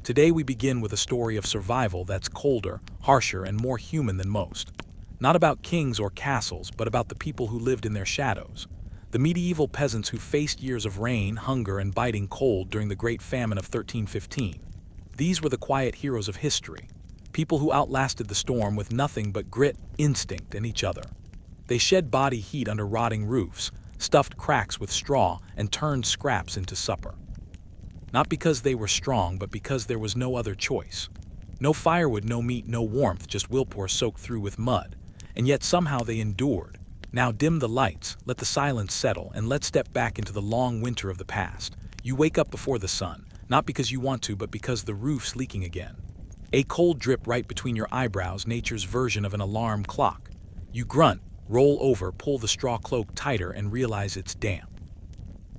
Today we begin with a story of survival that's colder, harsher, and more human than most. Not about kings or castles, but about the people who lived in their shadows. The medieval peasants who faced years of rain, hunger, and biting cold during the Great Famine of 1315. These were the quiet heroes of history, people who outlasted the storm with nothing but grit, instinct, and each other. They shed body heat under rotting roofs, stuffed cracks with straw, and turned scraps into supper. Not because they were strong, but because there was no other choice. No firewood, no meat, no warmth, just willpower soaked through with mud. And yet somehow they endured. Now dim the lights, let the silence settle, and let's step back into the long winter of the past. You wake up before the sun, not because you want to, but because the roof's leaking again. A cold drip right between your eyebrows, nature's version of an alarm clock. You grunt, roll over, pull the straw cloak tighter, and realize it's damp.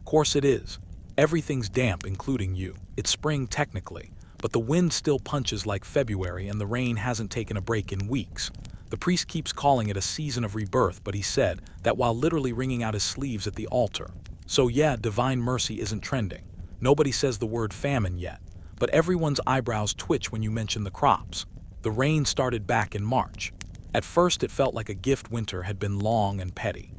Course it is. Everything's damp, including you. It's spring technically, but the wind still punches like February and the rain hasn't taken a break in weeks. The priest keeps calling it a season of rebirth, but he said that while literally wringing out his sleeves at the altar. So yeah, divine mercy isn't trending. Nobody says the word famine yet, but everyone's eyebrows twitch when you mention the crops. The rain started back in March. At first it felt like a gift. Winter had been long and petty.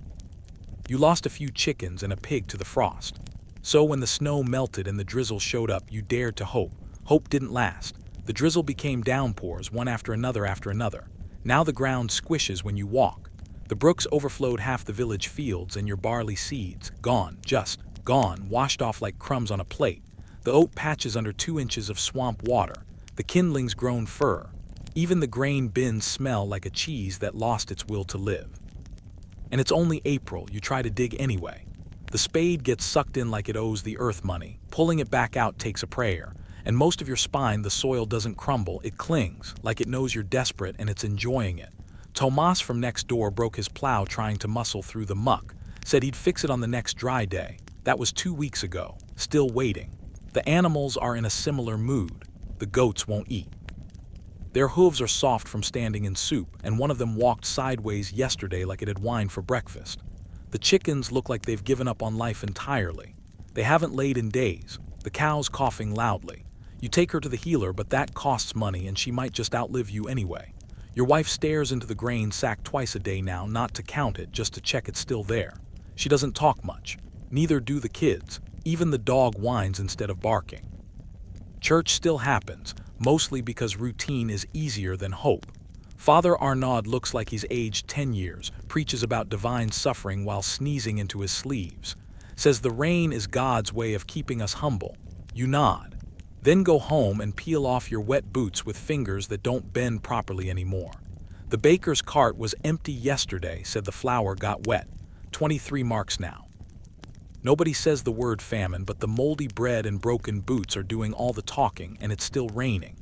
You lost a few chickens and a pig to the frost. So when the snow melted and the drizzle showed up, you dared to hope. Hope didn't last. The drizzle became downpours, one after another after another. Now the ground squishes when you walk. The brooks overflowed half the village fields, and your barley seeds, gone, just gone, washed off like crumbs on a plate. The oat patches under 2 inches of swamp water. The kindlings grown fur. Even the grain bins smell like a cheese that lost its will to live. And it's only April. You try to dig anyway. The spade gets sucked in like it owes the earth money. Pulling it back out takes a prayer. And most of your spine, the soil doesn't crumble, it clings, like it knows you're desperate and it's enjoying it. Tomas from next door broke his plow trying to muscle through the muck. Said he'd fix it on the next dry day. That was 2 weeks ago. Still waiting. The animals are in a similar mood. The goats won't eat. Their hooves are soft from standing in soup, and one of them walked sideways yesterday like it had whined for breakfast. The chickens look like they've given up on life entirely. They haven't laid in days. The cow's coughing loudly. You take her to the healer, but that costs money and she might just outlive you anyway. Your wife stares into the grain sack twice a day now, not to count it, just to check it's still there. She doesn't talk much. Neither do the kids. Even the dog whines instead of barking. Church still happens, mostly because routine is easier than hope. Father Arnaud looks like he's aged 10 years, preaches about divine suffering while sneezing into his sleeves. Says the rain is God's way of keeping us humble. You nod. Then go home and peel off your wet boots with fingers that don't bend properly anymore. The baker's cart was empty yesterday, said the flour got wet. 23 marks now. Nobody says the word famine, but the moldy bread and broken boots are doing all the talking, and it's still raining.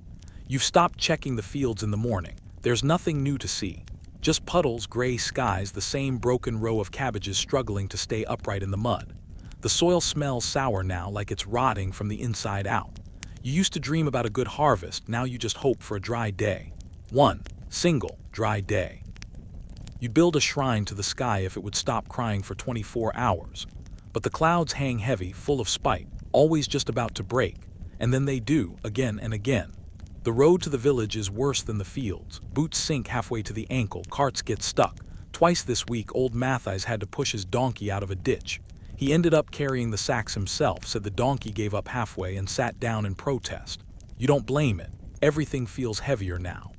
You've stopped checking the fields in the morning. There's nothing new to see. Just puddles, gray skies, the same broken row of cabbages struggling to stay upright in the mud. The soil smells sour now, like it's rotting from the inside out. You used to dream about a good harvest, now you just hope for a dry day. One single dry day. You'd build a shrine to the sky if it would stop crying for 24 hours. But the clouds hang heavy, full of spite, always just about to break. And then they do, again and again. The road to the village is worse than the fields. Boots sink halfway to the ankle, carts get stuck. Twice this week, old Matthijs had to push his donkey out of a ditch. He ended up carrying the sacks himself, said the donkey gave up halfway and sat down in protest. You don't blame it. Everything feels heavier now.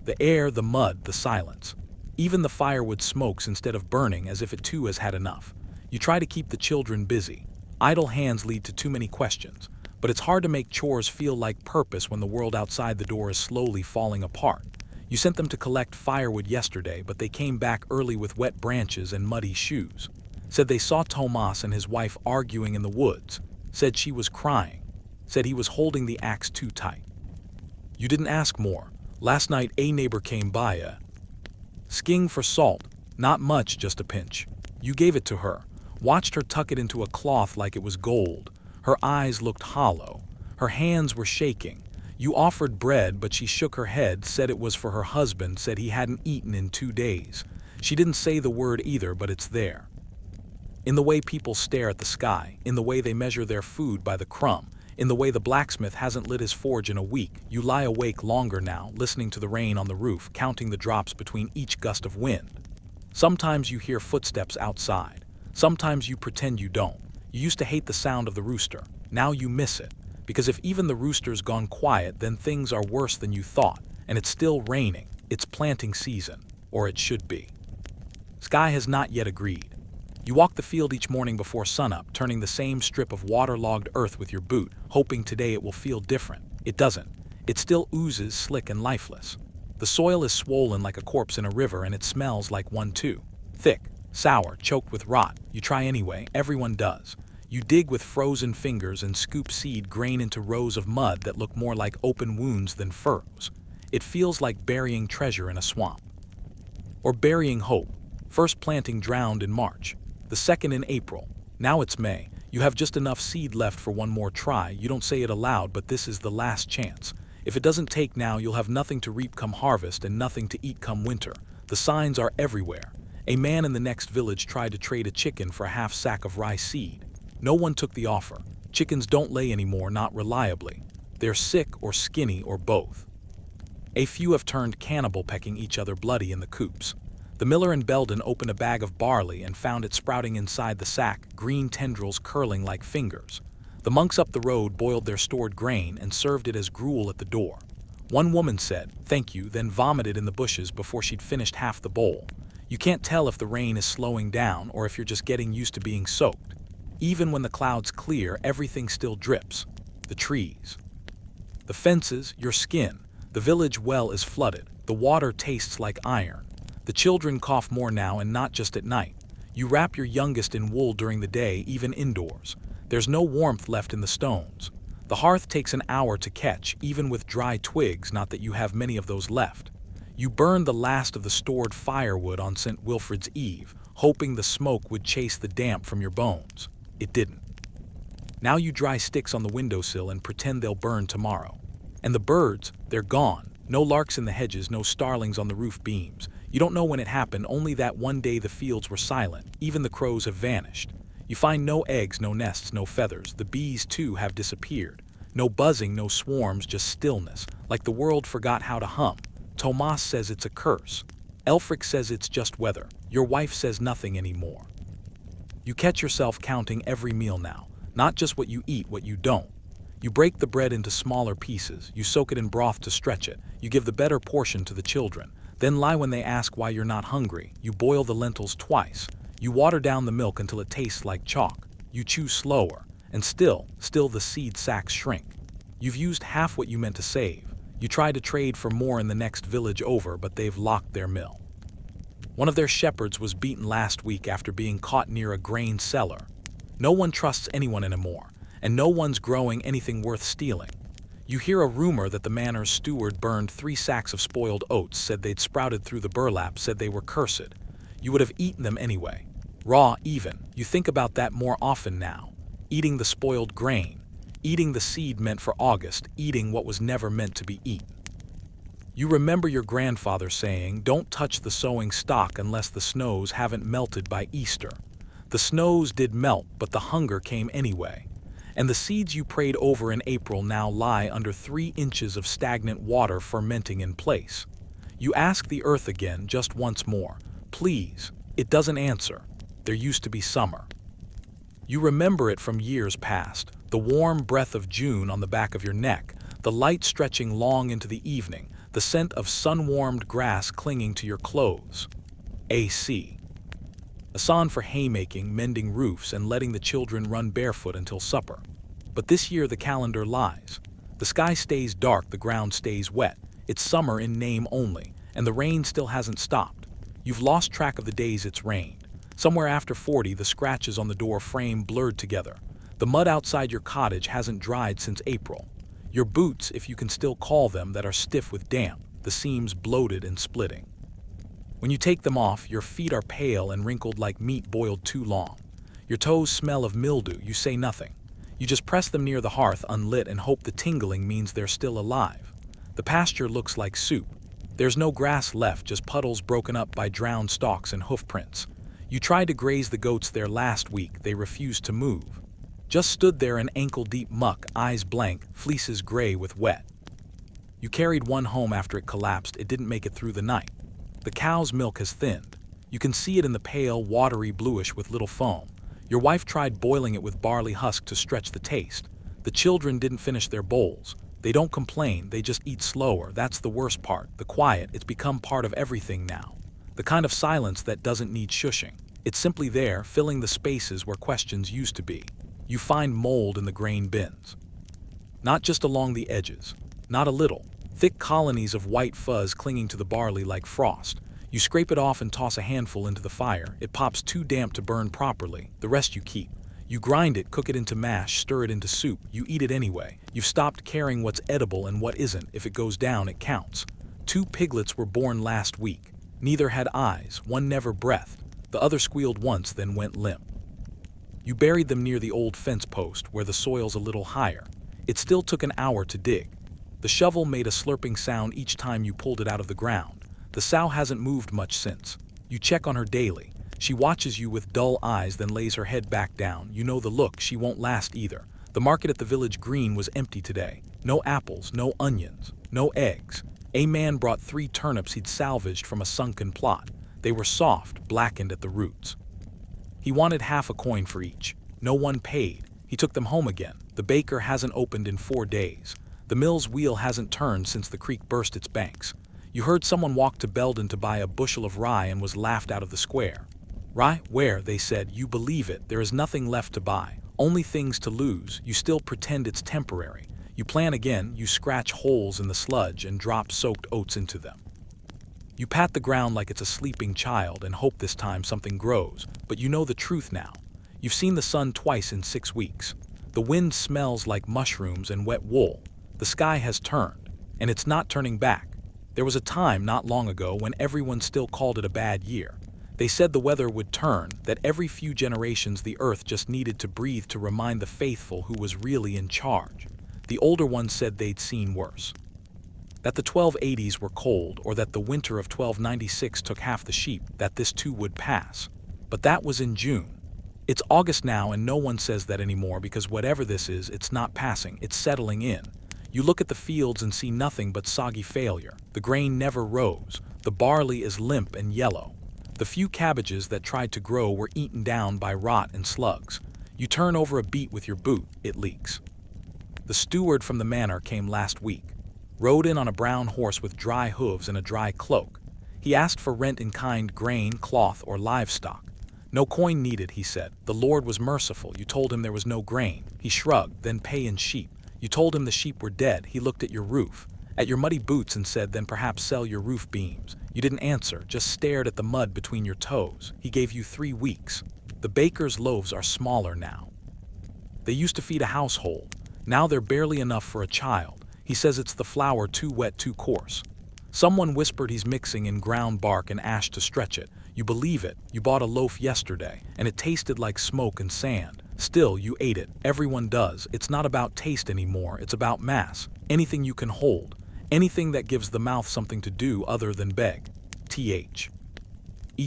The air, the mud, the silence. Even the firewood smokes instead of burning, as if it too has had enough. You try to keep the children busy. Idle hands lead to too many questions. But it's hard to make chores feel like purpose when the world outside the door is slowly falling apart. You sent them to collect firewood yesterday, but they came back early with wet branches and muddy shoes. Said they saw Tomas and his wife arguing in the woods. Said she was crying. Said he was holding the axe too tight. You didn't ask more. Last night a neighbor came by sking for salt. Not much, just a pinch. You gave it to her. Watched her tuck it into a cloth like it was gold. Her eyes looked hollow. Her hands were shaking. You offered bread, but she shook her head, said it was for her husband, said he hadn't eaten in 2 days. She didn't say the word either, but it's there. In the way people stare at the sky, in the way they measure their food by the crumb, In the way the blacksmith hasn't lit his forge in a week, you lie awake longer now, listening to the rain on the roof, counting the drops between each gust of wind. Sometimes you hear footsteps outside. Sometimes you pretend you don't. You used to hate the sound of the rooster. Now you miss it. Because if even the rooster's gone quiet, then things are worse than you thought. And it's still raining. It's planting season. Or it should be. Sky has not yet agreed. You walk the field each morning before sunup, turning the same strip of waterlogged earth with your boot, hoping today it will feel different. It doesn't. It still oozes slick and lifeless. The soil is swollen like a corpse in a river, and it smells like one too. Thick, sour, choked with rot. You try anyway, everyone does. You dig with frozen fingers and scoop seed grain into rows of mud that look more like open wounds than furrows. It feels like burying treasure in a swamp. Or burying hope. First planting drowned in March. The second in April. Now it's May. You have just enough seed left for one more try. You don't say it aloud, but this is the last chance. If it doesn't take now, you'll have nothing to reap come harvest and nothing to eat come winter. The signs are everywhere. A man in the next village tried to trade a chicken for a half sack of rye seed. No one took the offer. Chickens don't lay anymore, not reliably. They're sick or skinny or both. A few have turned cannibal, pecking each other bloody in the coops. The miller in Belden opened a bag of barley and found it sprouting inside the sack, green tendrils curling like fingers. The monks up the road boiled their stored grain and served it as gruel at the door. One woman said, "Thank you," then vomited in the bushes before she'd finished half the bowl. You can't tell if the rain is slowing down or if you're just getting used to being soaked. Even when the clouds clear, everything still drips. The trees. The fences, your skin. The village well is flooded. The water tastes like iron. The children cough more now, and not just at night. You wrap your youngest in wool during the day, even indoors. There's no warmth left in the stones. The hearth takes an hour to catch, even with dry twigs, not that you have many of those left. You burned the last of the stored firewood on St. Wilfrid's Eve, hoping the smoke would chase the damp from your bones. It didn't. Now you dry sticks on the windowsill and pretend they'll burn tomorrow. And the birds, they're gone. No larks in the hedges, no starlings on the roof beams. You don't know when it happened, only that one day the fields were silent. Even the crows have vanished. You find no eggs, no nests, no feathers. The bees, too, have disappeared. No buzzing, no swarms, just stillness, like the world forgot how to hum. Tomas says it's a curse. Elfric says it's just weather. Your wife says nothing anymore. You catch yourself counting every meal now, not just what you eat, what you don't. You break the bread into smaller pieces. You soak it in broth to stretch it. You give the better portion to the children. Then lie when they ask why you're not hungry. You boil the lentils twice. You water down the milk until it tastes like chalk. You chew slower. And still the seed sacks shrink. You've used half what you meant to save. You try to trade for more in the next village over, but they've locked their mill. One of their shepherds was beaten last week after being caught near a grain cellar. No one trusts anyone anymore, and no one's growing anything worth stealing. You hear a rumor that the manor's steward burned 3 sacks of spoiled oats, said they'd sprouted through the burlap, said they were cursed. You would have eaten them anyway. Raw even. You think about that more often now. Eating the spoiled grain. Eating the seed meant for August. Eating what was never meant to be eaten. You remember your grandfather saying, "Don't touch the sowing stock unless the snows haven't melted by Easter." The snows did melt, but the hunger came anyway. And the seeds you prayed over in April now lie under 3 inches of stagnant water fermenting in place. You ask the earth again just once more. Please. It doesn't answer. There used to be summer. You remember it from years past. The warm breath of June on the back of your neck. The light stretching long into the evening. The scent of sun-warmed grass clinging to your clothes. AC. A song for haymaking, mending roofs, and letting the children run barefoot until supper. But this year the calendar lies. The sky stays dark, the ground stays wet. It's summer in name only, and the rain still hasn't stopped. You've lost track of the days it's rained. Somewhere after 40, the scratches on the door frame blurred together. The mud outside your cottage hasn't dried since April. Your boots, if you can still call them, that are stiff with damp, the seams bloated and splitting. When you take them off, your feet are pale and wrinkled like meat boiled too long. Your toes smell of mildew. You say nothing. You just press them near the hearth unlit and hope the tingling means they're still alive. The pasture looks like soup. There's no grass left, just puddles broken up by drowned stalks and hoof prints. You tried to graze the goats there last week. They refused to move. just stood there in ankle-deep muck, eyes blank, fleeces gray with wet. You carried one home after it collapsed. It didn't make it through the night. The cow's milk has thinned. You can see it in the pale, watery bluish with little foam. Your wife tried boiling it with barley husk to stretch the taste. The children didn't finish their bowls. They don't complain, they just eat slower. That's the worst part. The quiet, it's become part of everything now. The kind of silence that doesn't need shushing. It's simply there, filling the spaces where questions used to be. You find mold in the grain bins. Not just along the edges. Not a little. Thick colonies of white fuzz clinging to the barley like frost. You scrape it off and toss a handful into the fire. It pops too damp to burn properly. The rest you keep. You grind it, cook it into mash, stir it into soup. You eat it anyway. You've stopped caring what's edible and what isn't. If it goes down, it counts. 2 piglets were born last week. Neither had eyes. One never breathed. The other squealed once, then went limp. You buried them near the old fence post, where the soil's a little higher. It still took an hour to dig. The shovel made a slurping sound each time you pulled it out of the ground. The sow hasn't moved much since. You check on her daily. She watches you with dull eyes, then lays her head back down. You know the look. She won't last either. The market at the village green was empty today. No apples, no onions, no eggs. A man brought 3 turnips he'd salvaged from a sunken plot. They were soft, blackened at the roots. He wanted half a coin for each. No one paid. He took them home again. The baker hasn't opened in 4 days. The mill's wheel hasn't turned since the creek burst its banks. You heard someone walk to Belden to buy a bushel of rye and was laughed out of the square. Rye? Where? They said. You believe it. There is nothing left to buy. Only things to lose. You still pretend it's temporary. You plan again. You scratch holes in the sludge and drop soaked oats into them. You pat the ground like it's a sleeping child and hope this time something grows. But you know the truth now. You've seen the sun twice in 6 weeks. The wind smells like mushrooms and wet wool. The sky has turned, and it's not turning back. There was a time not long ago when everyone still called it a bad year. They said the weather would turn, that every few generations the earth just needed to breathe to remind the faithful who was really in charge. The older ones said they'd seen worse. That the 1280s were cold, or that the winter of 1296 took half the sheep, that this too would pass. But that was in June. It's August now, and no one says that anymore, because whatever this is, it's not passing, it's settling in. You look at the fields and see nothing but soggy failure. The grain never rose. The barley is limp and yellow. The few cabbages that tried to grow were eaten down by rot and slugs. You turn over a beet with your boot, it leaks. The steward from the manor came last week. Rode in on a brown horse with dry hooves and a dry cloak. He asked for rent in kind, grain, cloth, or livestock. No coin needed, he said. The Lord was merciful. You told him there was no grain. He shrugged, then pay in sheep. You told him the sheep were dead. He looked at your roof, at your muddy boots, and said, then perhaps sell your roof beams. You didn't answer, just stared at the mud between your toes. He gave you 3 weeks. The baker's loaves are smaller now. They used to feed a household. Now they're barely enough for a child. He says it's the flour too wet, too coarse. Someone whispered he's mixing in ground bark and ash to stretch it. You believe it. You bought a loaf yesterday, and it tasted like smoke and sand. Still, you ate it. Everyone does. It's not about taste anymore. It's about mass. Anything you can hold. Anything that gives the mouth something to do other than beg. Th.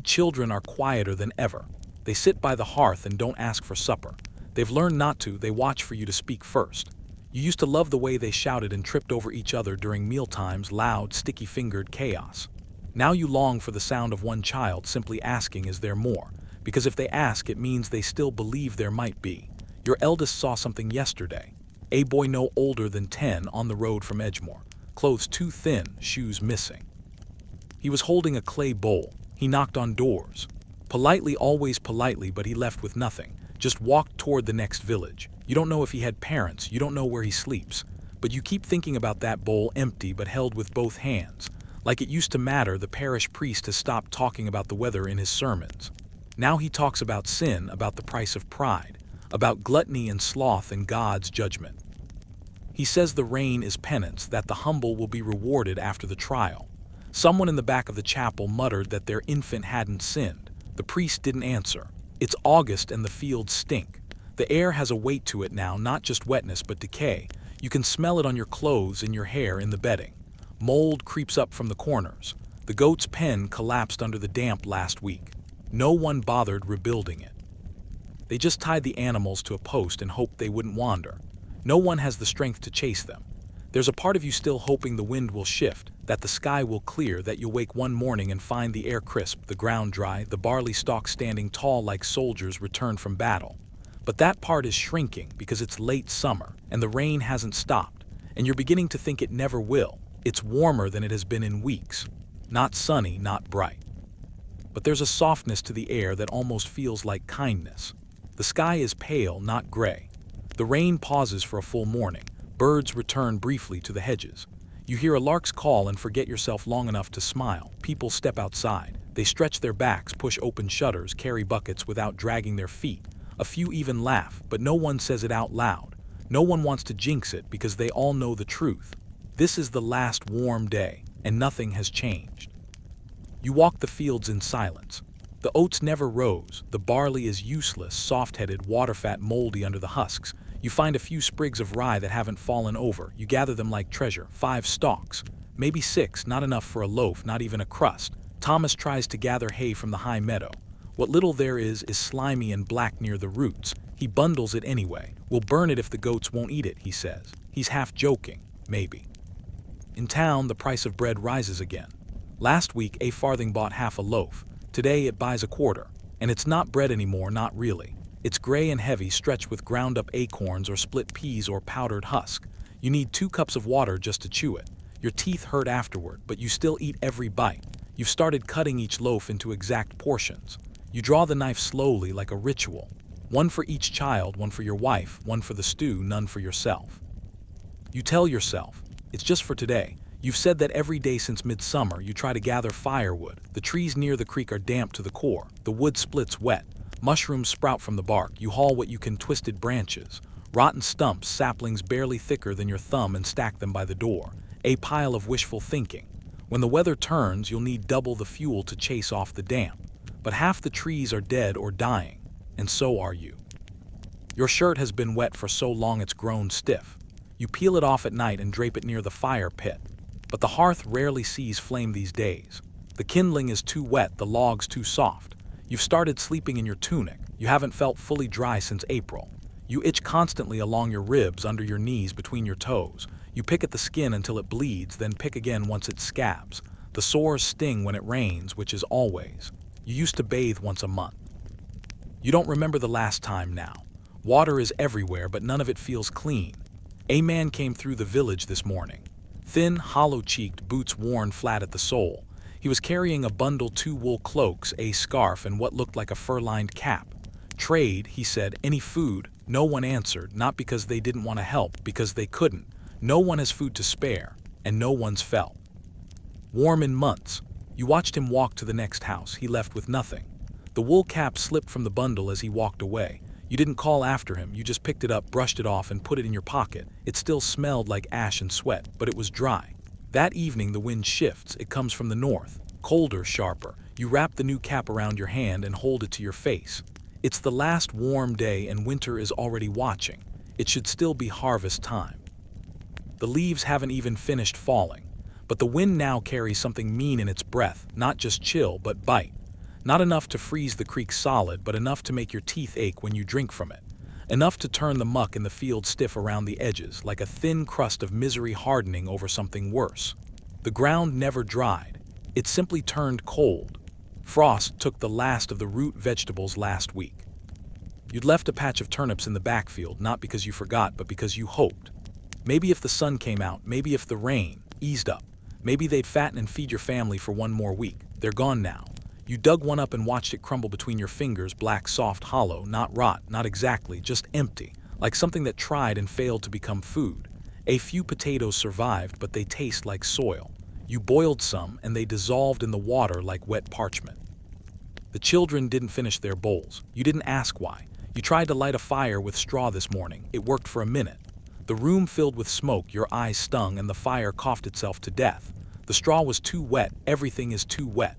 Children are quieter than ever. They sit by the hearth and don't ask for supper. They've learned not to. They watch for you to speak first. You used to love the way they shouted and tripped over each other during mealtimes, loud, sticky-fingered chaos. Now you long for the sound of one child simply asking, is there more? Because if they ask, it means they still believe there might be. Your eldest saw something yesterday. A boy no older than 10 on the road from Edgemore. Clothes too thin, shoes missing. He was holding a clay bowl. He knocked on doors. Politely, always politely, but he left with nothing. Just walked toward the next village. You don't know if he had parents. You don't know where he sleeps. But you keep thinking about that bowl, empty but held with both hands. Like it used to matter. The parish priest has stopped talking about the weather in his sermons. Now he talks about sin, about the price of pride, about gluttony and sloth and God's judgment. He says the rain is penance, that the humble will be rewarded after the trial. Someone in the back of the chapel muttered that their infant hadn't sinned. The priest didn't answer. It's August and the fields stink. The air has a weight to it now, not just wetness but decay. You can smell it on your clothes, in your hair, in the bedding. Mold creeps up from the corners. The goat's pen collapsed under the damp last week. No one bothered rebuilding it. They just tied the animals to a post and hoped they wouldn't wander. No one has the strength to chase them. There's a part of you still hoping the wind will shift, that the sky will clear, that you'll wake one morning and find the air crisp, the ground dry, the barley stalks standing tall like soldiers returned from battle. But that part is shrinking because it's late summer, and the rain hasn't stopped, and you're beginning to think it never will. It's warmer than it has been in weeks. Not sunny, not bright. But there's a softness to the air that almost feels like kindness. The sky is pale, not gray. The rain pauses for a full morning. Birds return briefly to the hedges. You hear a lark's call and forget yourself long enough to smile. People step outside. They stretch their backs, push open shutters, carry buckets without dragging their feet. A few even laugh, but no one says it out loud. No one wants to jinx it because they all know the truth. This is the last warm day, and nothing has changed. You walk the fields in silence. The oats never rose. The barley is useless, soft-headed, water-fat, moldy under the husks. You find a few sprigs of rye that haven't fallen over. You gather them like treasure. 5 stalks. Maybe 6, not enough for a loaf, not even a crust. Thomas tries to gather hay from the high meadow. What little there is slimy and black near the roots. He bundles it anyway. We'll burn it if the goats won't eat it, he says. He's half joking, maybe. In town, the price of bread rises again. Last week, a farthing bought half a loaf. Today, it buys a quarter. And it's not bread anymore, not really. It's gray and heavy, stretched with ground-up acorns or split peas or powdered husk. You need 2 cups of water just to chew it. Your teeth hurt afterward, but you still eat every bite. You've started cutting each loaf into exact portions. You draw the knife slowly like a ritual. 1 for each child, 1 for your wife, 1 for the stew, none for yourself. You tell yourself, it's just for today. You've said that every day since midsummer. You try to gather firewood. The trees near the creek are damp to the core. The wood splits wet. Mushrooms sprout from the bark. You haul what you can, twisted branches, rotten stumps, saplings barely thicker than your thumb, and stack them by the door. A pile of wishful thinking. When the weather turns, you'll need double the fuel to chase off the damp. But half the trees are dead or dying, and so are you. Your shirt has been wet for so long it's grown stiff. You peel it off at night and drape it near the fire pit. But the hearth rarely sees flame these days. The kindling is too wet, the logs too soft. You've started sleeping in your tunic. You haven't felt fully dry since April. You itch constantly along your ribs, under your knees, between your toes. You pick at the skin until it bleeds, then pick again once it scabs. The sores sting when it rains, which is always. You used to bathe once a month. You don't remember the last time now. Water is everywhere, but none of it feels clean. A man came through the village this morning. Thin, hollow-cheeked, boots worn flat at the sole. He was carrying a bundle, 2 wool cloaks, a scarf, and what looked like a fur-lined cap. Trade, he said. Any food? No one answered, not because they didn't want to help, because they couldn't. No one has food to spare, and no one's felt warm in months. You watched him walk to the next house. He left with nothing. The wool cap slipped from the bundle as he walked away. You didn't call after him. You just picked it up, brushed it off, and put it in your pocket. It still smelled like ash and sweat, but it was dry. That evening the wind shifts. It comes from the north. Colder, sharper. You wrap the new cap around your hand and hold it to your face. It's the last warm day and winter is already watching. It should still be harvest time. The leaves haven't even finished falling. But the wind now carries something mean in its breath, not just chill, but bite. Not enough to freeze the creek solid, but enough to make your teeth ache when you drink from it. Enough to turn the muck in the field stiff around the edges, like a thin crust of misery hardening over something worse. The ground never dried. It simply turned cold. Frost took the last of the root vegetables last week. You'd left a patch of turnips in the backfield, not because you forgot, but because you hoped. Maybe if the sun came out, maybe if the rain eased up, maybe they'd fatten and feed your family for 1 more week. They're gone now. You dug one up and watched it crumble between your fingers, black, soft, hollow, not rot, not exactly, just empty, like something that tried and failed to become food. A few potatoes survived, but they taste like soil. You boiled some, and they dissolved in the water like wet parchment. The children didn't finish their bowls. You didn't ask why. You tried to light a fire with straw this morning. It worked for a minute. The room filled with smoke, your eyes stung, and the fire coughed itself to death. The straw was too wet. Everything is too wet.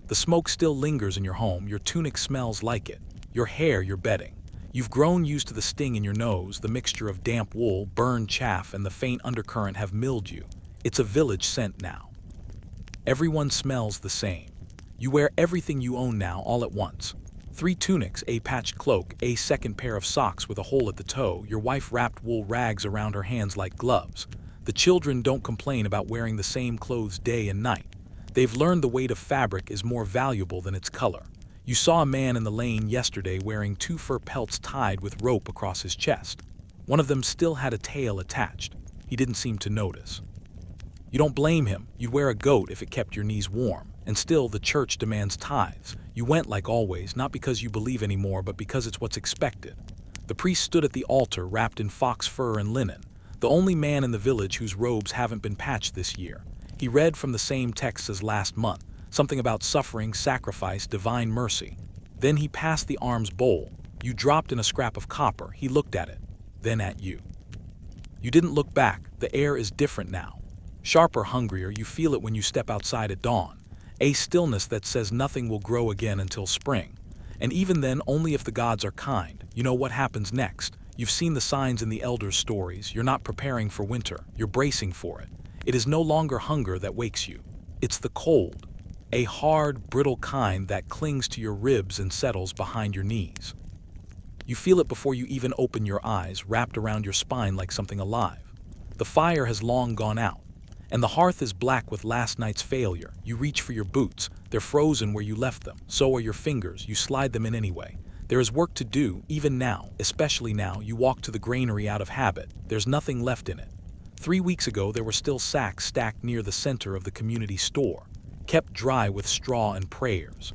The smoke still lingers in your home. Your tunic smells like it. Your hair, your bedding. You've grown used to the sting in your nose. The mixture of damp wool, burned chaff, and the faint undercurrent have milled you. It's a village scent now. Everyone smells the same. You wear everything you own now all at once. 3 tunics, a patched cloak, a second pair of socks with a hole at the toe. Your wife wrapped wool rags around her hands like gloves. The children don't complain about wearing the same clothes day and night. They've learned the weight of fabric is more valuable than its color. You saw a man in the lane yesterday wearing 2 fur pelts tied with rope across his chest. One of them still had a tail attached. He didn't seem to notice. You don't blame him. You'd wear a goat if it kept your knees warm. And still, the church demands tithes. You went like always, not because you believe anymore, but because it's what's expected. The priest stood at the altar wrapped in fox fur and linen, the only man in the village whose robes haven't been patched this year. He read from the same text as last month, something about suffering, sacrifice, divine mercy. Then he passed the alms bowl. You dropped in a scrap of copper. He looked at it, then at you. You didn't look back. The air is different now. Sharper, hungrier. You feel it when you step outside at dawn. A stillness that says nothing will grow again until spring. And even then, only if the gods are kind. You know what happens next. You've seen the signs in the elders' stories. You're not preparing for winter. You're bracing for it. It is no longer hunger that wakes you. It's the cold. A hard, brittle kind that clings to your ribs and settles behind your knees. You feel it before you even open your eyes, wrapped around your spine like something alive. The fire has long gone out, and the hearth is black with last night's failure. You reach for your boots. They're frozen where you left them. So are your fingers. You slide them in anyway. There is work to do, even now, especially now. You walk to the granary out of habit. There's nothing left in it. 3 weeks ago, there were still sacks stacked near the center of the community store, kept dry with straw and prayers.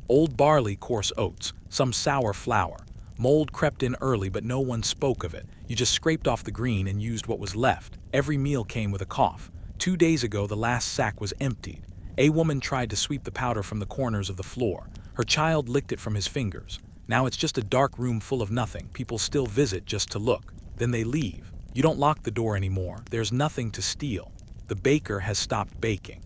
Old barley, coarse oats, some sour flour. Mold crept in early, but no one spoke of it. You just scraped off the green and used what was left. Every meal came with a cough. 2 days ago, the last sack was emptied. A woman tried to sweep the powder from the corners of the floor. Her child licked it from his fingers. Now it's just a dark room full of nothing. People still visit just to look. Then they leave. You don't lock the door anymore. There's nothing to steal. The baker has stopped baking.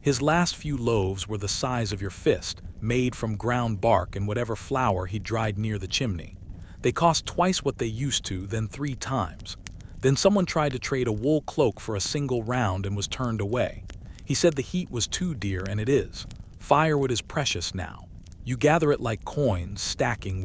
His last few loaves were the size of your fist, made from ground bark and whatever flour he dried near the chimney. They cost twice what they used to, then 3 times. Then someone tried to trade a wool cloak for a single round and was turned away. He said the heat was too dear, and it is. Firewood is precious now. You gather it like coins, stacking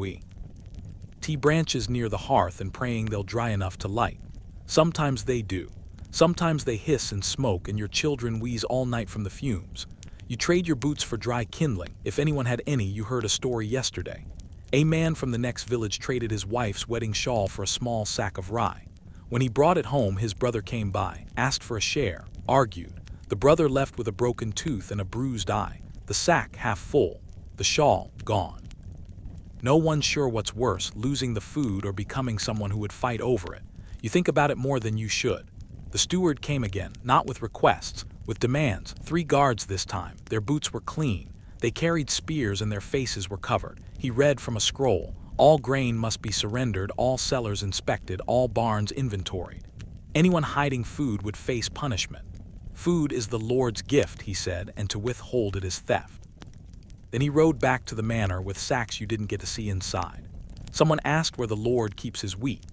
tea branches near the hearth and praying they'll dry enough to light. Sometimes they do. Sometimes they hiss and smoke, and your children wheeze all night from the fumes. You trade your boots for dry kindling. If anyone had any, you heard a story yesterday. A man from the next village traded his wife's wedding shawl for a small sack of rye. When he brought it home, his brother came by, asked for a share, argued. The brother left with a broken tooth and a bruised eye. The sack half full, the shawl gone. No one's sure what's worse, losing the food or becoming someone who would fight over it. You think about it more than you should. The steward came again, not with requests, with demands. 3 guards this time. Their boots were clean. They carried spears and their faces were covered. He read from a scroll. All grain must be surrendered, all cellars inspected, all barns inventoried. Anyone hiding food would face punishment. Food is the Lord's gift, he said, and to withhold it is theft. Then he rode back to the manor with sacks you didn't get to see inside. Someone asked where the Lord keeps his wheat.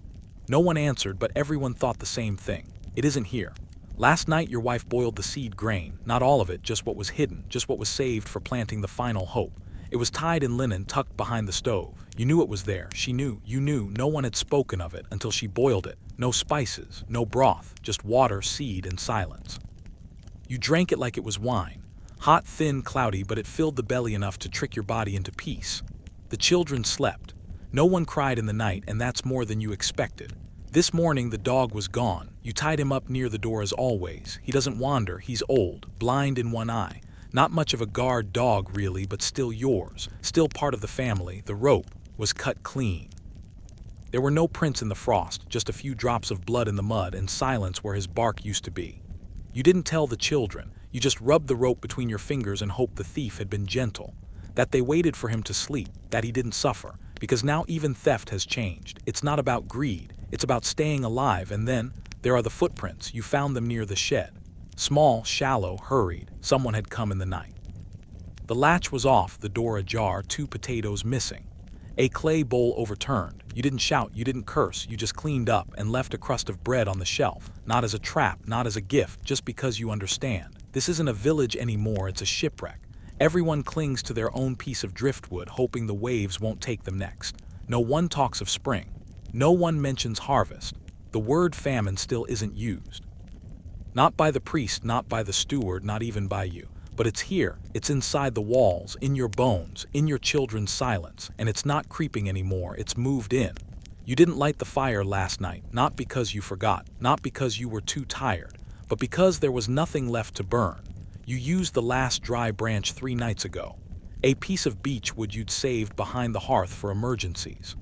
No one answered, but everyone thought the same thing. It isn't here. Last night your wife boiled the seed grain, not all of it, just what was hidden, just what was saved for planting the final hope. It was tied in linen, tucked behind the stove. You knew it was there. She knew. You knew. No one had spoken of it until she boiled it. No spices, no broth, just water, seed, and silence. You drank it like it was wine. Hot, thin, cloudy, but it filled the belly enough to trick your body into peace. The children slept. No one cried in the night, and that's more than you expected. This morning the dog was gone. You tied him up near the door as always. He doesn't wander. He's old, blind in one eye. Not much of a guard dog really, but still yours, still part of the family. The rope was cut clean. There were no prints in the frost, just a few drops of blood in the mud and silence where his bark used to be. You didn't tell the children. You just rubbed the rope between your fingers and hoped the thief had been gentle, that they waited for him to sleep, that he didn't suffer, because now even theft has changed. It's not about greed, it's about staying alive. And then there are the footprints. You found them near the shed. Small, shallow, hurried. Someone had come in the night. The latch was off, the door ajar, 2 potatoes missing. A clay bowl overturned. You didn't shout, you didn't curse, you just cleaned up and left a crust of bread on the shelf. Not as a trap, not as a gift, just because you understand. This isn't a village anymore, it's a shipwreck. Everyone clings to their own piece of driftwood, hoping the waves won't take them next. No one talks of spring. No one mentions harvest. The word famine still isn't used. Not by the priest, not by the steward, not even by you. But it's here, it's inside the walls, in your bones, in your children's silence, and it's not creeping anymore, it's moved in. You didn't light the fire last night, not because you forgot, not because you were too tired, but because there was nothing left to burn. You used the last dry branch 3 nights ago, a piece of beech wood you'd saved behind the hearth for emergencies.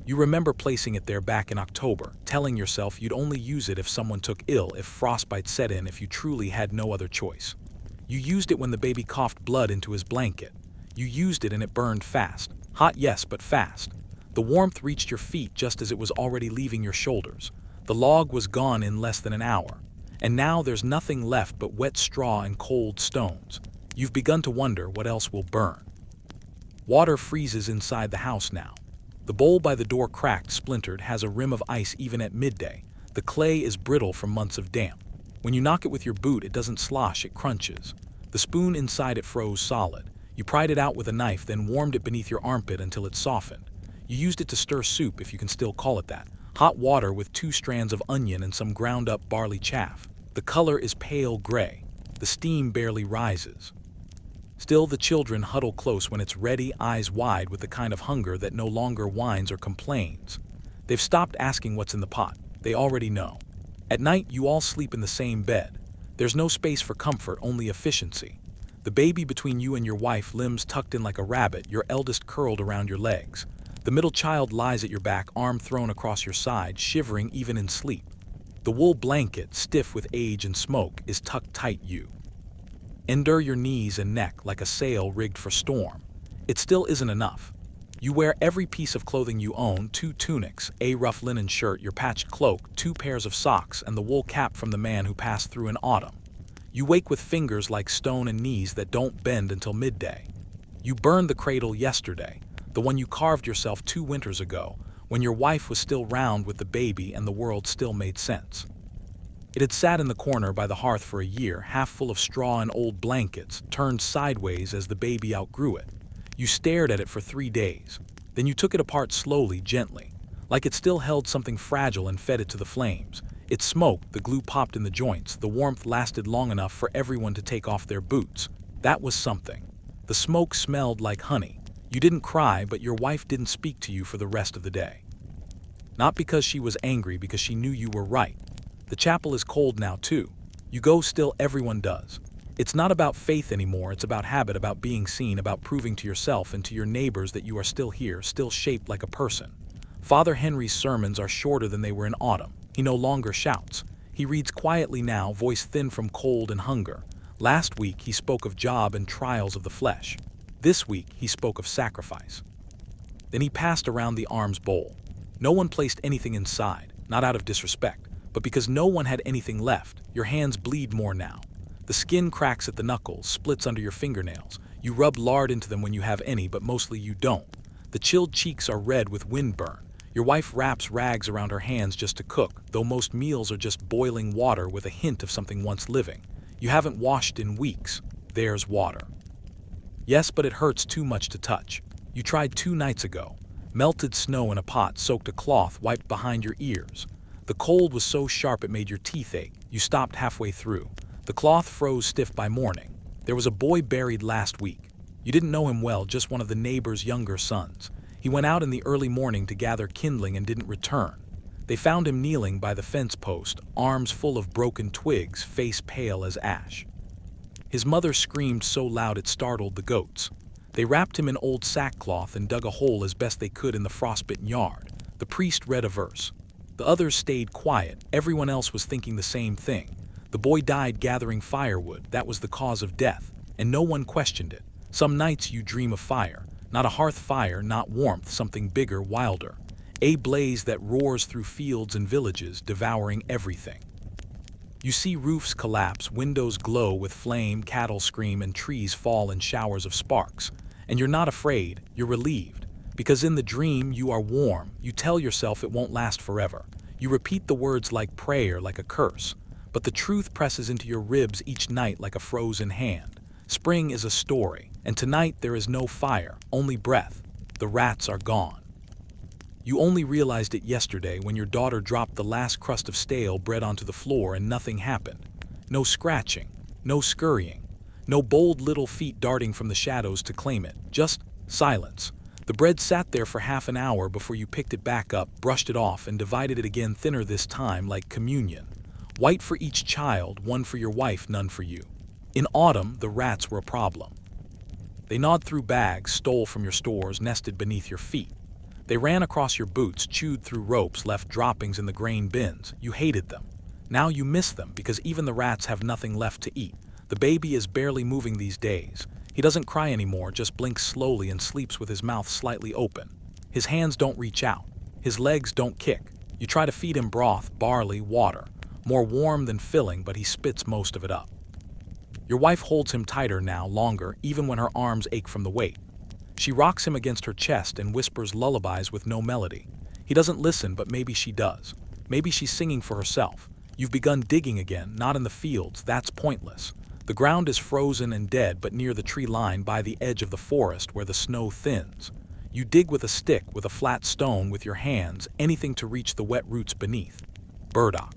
You remember placing it there back in October, telling yourself you'd only use it if someone took ill, if frostbite set in, if you truly had no other choice. You used it when the baby coughed blood into his blanket. You used it and it burned fast. Hot, yes, but fast. The warmth reached your feet just as it was already leaving your shoulders. The log was gone in less than an hour. And now there's nothing left but wet straw and cold stones. You've begun to wonder what else will burn. Water freezes inside the house now. The bowl by the door, cracked, splintered, has a rim of ice even at midday. The clay is brittle from months of damp. When you knock it with your boot, it doesn't slosh, it crunches. The spoon inside it froze solid. You pried it out with a knife, then warmed it beneath your armpit until it softened. You used it to stir soup, if you can still call it that. Hot water with 2 strands of onion and some ground-up barley chaff. The color is pale gray. The steam barely rises. Still, the children huddle close when it's ready, eyes wide with the kind of hunger that no longer whines or complains. They've stopped asking what's in the pot. They already know. At night, you all sleep in the same bed. There's no space for comfort, only efficiency. The baby between you and your wife, limbs tucked in like a rabbit, your eldest curled around your legs. The middle child lies at your back, arm thrown across your side, shivering even in sleep. The wool blanket, stiff with age and smoke, is tucked tight you. Endure your knees and neck like a sail rigged for storm. It still isn't enough. You wear every piece of clothing you own, 2 tunics, a rough linen shirt, your patched cloak, 2 pairs of socks, and the wool cap from the man who passed through in autumn. You wake with fingers like stone and knees that don't bend until midday. You burned the cradle yesterday, the one you carved yourself 2 winters ago, when your wife was still round with the baby and the world still made sense. It had sat in the corner by the hearth for a year, half full of straw and old blankets, turned sideways as the baby outgrew it. You stared at it for 3 days. Then you took it apart slowly, gently, like it still held something fragile, and fed it to the flames. It smoked, the glue popped in the joints, the warmth lasted long enough for everyone to take off their boots. That was something. The smoke smelled like honey. You didn't cry, but your wife didn't speak to you for the rest of the day. Not because she was angry, because she knew you were right. The chapel is cold now too. You go still, everyone does. It's not about faith anymore, it's about habit, about being seen, about proving to yourself and to your neighbors that you are still here, still shaped like a person. Father Henry's sermons are shorter than they were in autumn. He no longer shouts. He reads quietly now, voice thin from cold and hunger. Last week he spoke of job and trials of the flesh. This week he spoke of sacrifice. Then he passed around the alms bowl. No one placed anything inside, not out of disrespect, but because no one had anything left. Your hands bleed more now. The skin cracks at the knuckles, splits under your fingernails. You rub lard into them when you have any, but mostly you don't. The chilled cheeks are red with windburn. Your wife wraps rags around her hands just to cook, though most meals are just boiling water with a hint of something once living. You haven't washed in weeks. There's water. Yes, but it hurts too much to touch. You tried 2 nights ago. Melted snow in a pot, soaked a cloth, wiped behind your ears. The cold was so sharp it made your teeth ache. You stopped halfway through. The cloth froze stiff by morning. There was a boy buried last week. You didn't know him well, just one of the neighbor's younger sons. He went out in the early morning to gather kindling and didn't return. They found him kneeling by the fence post, arms full of broken twigs, face pale as ash. His mother screamed so loud it startled the goats. They wrapped him in old sackcloth and dug a hole as best they could in the frostbitten yard. The priest read a verse. The others stayed quiet. Everyone else was thinking the same thing. The boy died gathering firewood. That was the cause of death, and no one questioned it. Some nights you dream of fire. Not a hearth fire, not warmth, something bigger, wilder. A blaze that roars through fields and villages, devouring everything. You see roofs collapse, windows glow with flame, cattle scream, and trees fall in showers of sparks. And you're not afraid, you're relieved. Because in the dream you are warm. You tell yourself it won't last forever. You repeat the words like prayer, like a curse. But the truth presses into your ribs each night like a frozen hand. Spring is a story, and tonight there is no fire, only breath. The rats are gone. You only realized it yesterday when your daughter dropped the last crust of stale bread onto the floor and nothing happened. No scratching, no scurrying, no bold little feet darting from the shadows to claim it, just silence. The bread sat there for half an hour before you picked it back up, brushed it off, and divided it again, thinner this time, like communion. White for each child, one for your wife, none for you. In autumn, the rats were a problem. They gnawed through bags, stole from your stores, nested beneath your feet. They ran across your boots, chewed through ropes, left droppings in the grain bins. You hated them. Now you miss them because even the rats have nothing left to eat. The baby is barely moving these days. He doesn't cry anymore, just blinks slowly and sleeps with his mouth slightly open. His hands don't reach out. His legs don't kick. You try to feed him broth, barley, water. More warm than filling, but he spits most of it up. Your wife holds him tighter now, longer, even when her arms ache from the weight. She rocks him against her chest and whispers lullabies with no melody. He doesn't listen, but maybe she does. Maybe she's singing for herself. You've begun digging again, not in the fields. That's pointless. The ground is frozen and dead, but near the tree line by the edge of the forest where the snow thins. You dig with a stick, with a flat stone, with your hands, anything to reach the wet roots beneath. Burdock.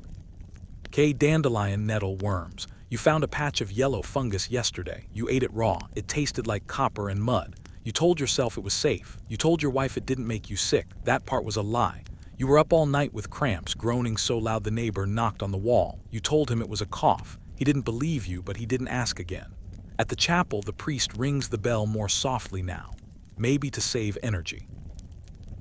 Dandelion nettle worms. You found a patch of yellow fungus yesterday. You ate it raw. It tasted like copper and mud. You told yourself it was safe. You told your wife it didn't make you sick. That part was a lie. You were up all night with cramps, groaning so loud the neighbor knocked on the wall. You told him it was a cough. He didn't believe you, but he didn't ask again. At the chapel, the priest rings the bell more softly now. Maybe to save energy.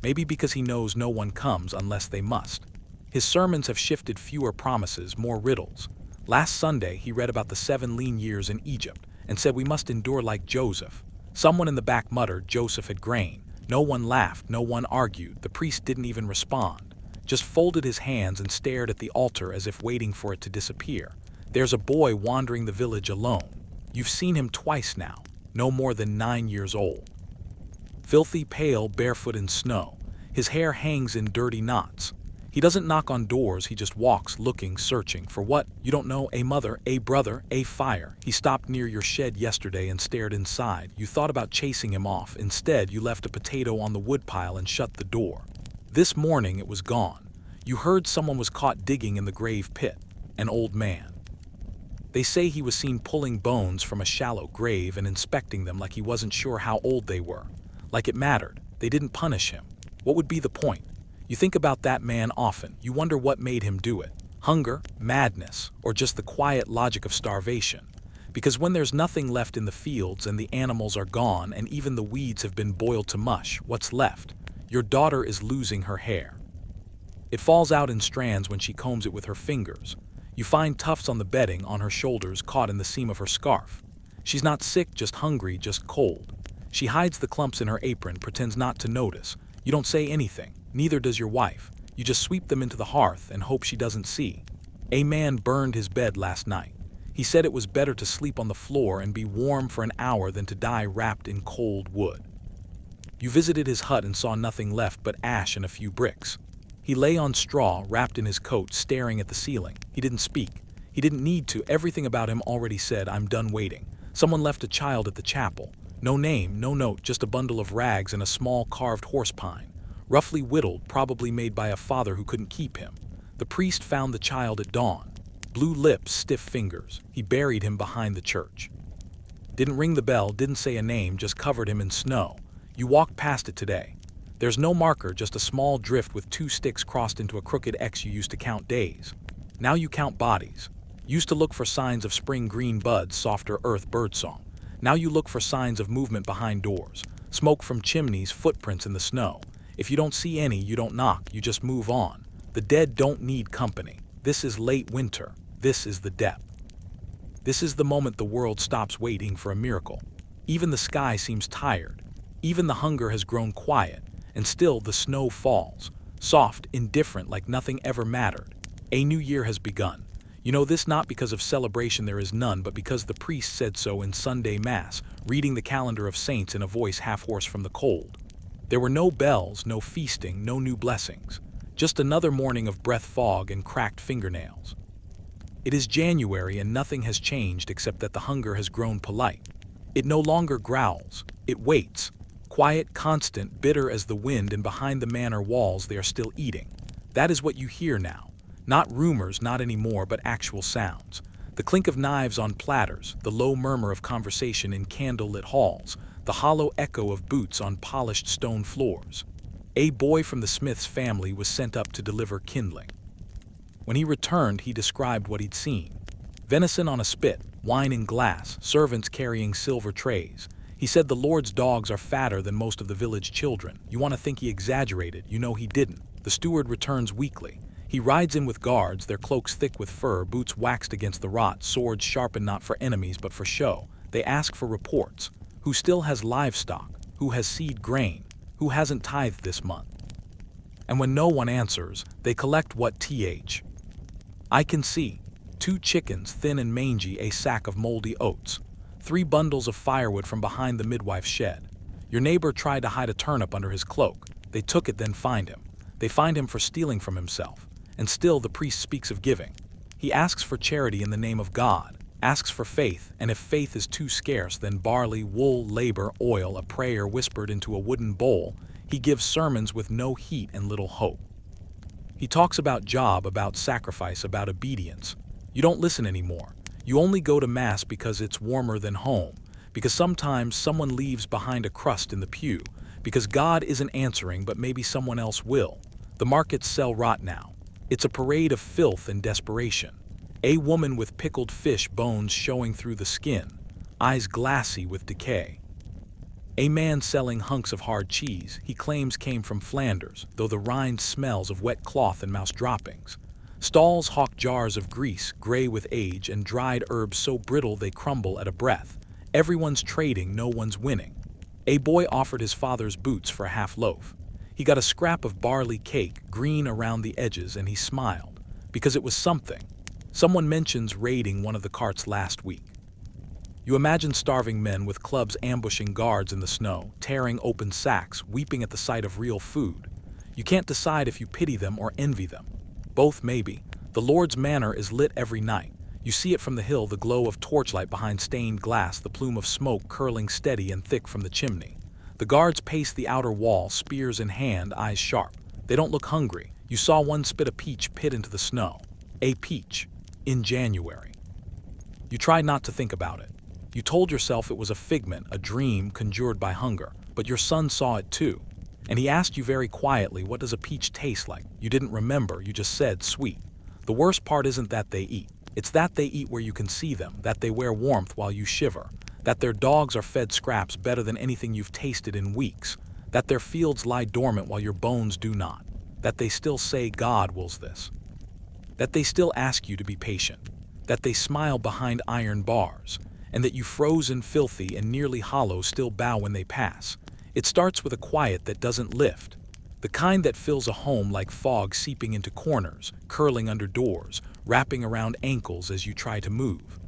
Maybe because he knows no one comes unless they must. His sermons have shifted, fewer promises, more riddles. Last Sunday, he read about the 7 lean years in Egypt and said we must endure like Joseph. Someone in the back muttered Joseph had grain. No one laughed, no one argued. The priest didn't even respond, just folded his hands and stared at the altar as if waiting for it to disappear. There's a boy wandering the village alone. You've seen him twice now, no more than 9 years old. Filthy, pale, barefoot in snow. His hair hangs in dirty knots. He doesn't knock on doors, he just walks, looking, searching. For what? You don't know. A mother, a brother, a fire. He stopped near your shed yesterday and stared inside. You thought about chasing him off. Instead, you left a potato on the woodpile and shut the door. This morning it was gone. You heard someone was caught digging in the grave pit. An old man. They say he was seen pulling bones from a shallow grave and inspecting them like he wasn't sure how old they were. Like it mattered. They didn't punish him. What would be the point? You think about that man often. You wonder what made him do it. Hunger, madness, or just the quiet logic of starvation. Because when there's nothing left in the fields and the animals are gone and even the weeds have been boiled to mush, what's left? Your daughter is losing her hair. It falls out in strands when she combs it with her fingers. You find tufts on the bedding, on her shoulders, caught in the seam of her scarf. She's not sick, just hungry, just cold. She hides the clumps in her apron, pretends not to notice. You don't say anything. Neither does your wife. You just sweep them into the hearth and hope she doesn't see. A man burned his bed last night. He said it was better to sleep on the floor and be warm for an hour than to die wrapped in cold wood. You visited his hut and saw nothing left but ash and a few bricks. He lay on straw, wrapped in his coat, staring at the ceiling. He didn't speak. He didn't need to. Everything about him already said, I'm done waiting. Someone left a child at the chapel. No name, no note, just a bundle of rags and a small carved horse pine. Roughly whittled, probably made by a father who couldn't keep him. The priest found the child at dawn. Blue lips, stiff fingers. He buried him behind the church. Didn't ring the bell, didn't say a name, just covered him in snow. You walked past it today. There's no marker, just a small drift with 2 sticks crossed into a crooked X you used to count days. Now you count bodies. Used to look for signs of spring green buds, softer earth, birdsong. Now you look for signs of movement behind doors. Smoke from chimneys, footprints in the snow. If you don't see any, you don't knock, you just move on. The dead don't need company. This is late winter. This is the depth. This is the moment the world stops waiting for a miracle. Even the sky seems tired. Even the hunger has grown quiet. And still the snow falls. Soft, indifferent, like nothing ever mattered. A new year has begun. You know this not because of celebration there is none, but because the priest said so in Sunday Mass, reading the calendar of saints in a voice half hoarse from the cold. There were no bells, no feasting, no new blessings. Just another morning of breath fog and cracked fingernails. It is January and nothing has changed except that the hunger has grown polite. It no longer growls, it waits. Quiet, constant, bitter as the wind, and behind the manor walls they are still eating. That is what you hear now. Not rumors, not anymore, but actual sounds. The clink of knives on platters, the low murmur of conversation in candle-lit halls, the hollow echo of boots on polished stone floors. A boy from the Smith's family was sent up to deliver kindling. When he returned, he described what he'd seen. Venison on a spit, wine in glass, servants carrying silver trays. He said the Lord's dogs are fatter than most of the village children. You want to think he exaggerated, you know he didn't. The steward returns weekly. He rides in with guards, their cloaks thick with fur, boots waxed against the rot, swords sharpened not for enemies but for show. They ask for reports. Who still has livestock? Who has seed grain? Who hasn't tithed this month? And when no one answers, they collect what I can see. 2 chickens, thin and mangy, a sack of moldy oats. 3 bundles of firewood from behind the midwife's shed. Your neighbor tried to hide a turnip under his cloak. They took it, then find him. They find him for stealing from himself. And still the priest speaks of giving. He asks for charity in the name of God, asks for faith, and if faith is too scarce, then barley, wool, labor, oil, a prayer whispered into a wooden bowl. He gives sermons with no heat and little hope. He talks about job, about sacrifice, about obedience. You don't listen anymore. You only go to Mass because it's warmer than home, because sometimes someone leaves behind a crust in the pew, because God isn't answering but maybe someone else will. The markets sell rot now. It's a parade of filth and desperation. A woman with pickled fish bones showing through the skin, eyes glassy with decay. A man selling hunks of hard cheese he claims came from Flanders, though the rind smells of wet cloth and mouse droppings. Stalls hawk jars of grease, gray with age, and dried herbs so brittle they crumble at a breath. Everyone's trading, no one's winning. A boy offered his father's boots for a half loaf. He got a scrap of barley cake, green around the edges, and he smiled, because it was something. Someone mentions raiding one of the carts last week. You imagine starving men with clubs ambushing guards in the snow, tearing open sacks, weeping at the sight of real food. You can't decide if you pity them or envy them. Both maybe. The Lord's manor is lit every night. You see it from the hill, the glow of torchlight behind stained glass, the plume of smoke curling steady and thick from the chimney. The guards pace the outer wall, spears in hand, eyes sharp. They don't look hungry. You saw one spit a peach pit into the snow. A peach. In January. You tried not to think about it. You told yourself it was a figment, a dream conjured by hunger. But your son saw it too. And he asked you very quietly, what does a peach taste like? You didn't remember, you just said sweet. The worst part isn't that they eat. It's that they eat where you can see them, that they wear warmth while you shiver, that their dogs are fed scraps better than anything you've tasted in weeks, that their fields lie dormant while your bones do not, that they still say God wills this, that they still ask you to be patient, that they smile behind iron bars, and that you frozen, filthy, and nearly hollow still bow when they pass. It starts with a quiet that doesn't lift, the kind that fills a home like fog seeping into corners, curling under doors, wrapping around ankles as you try to move.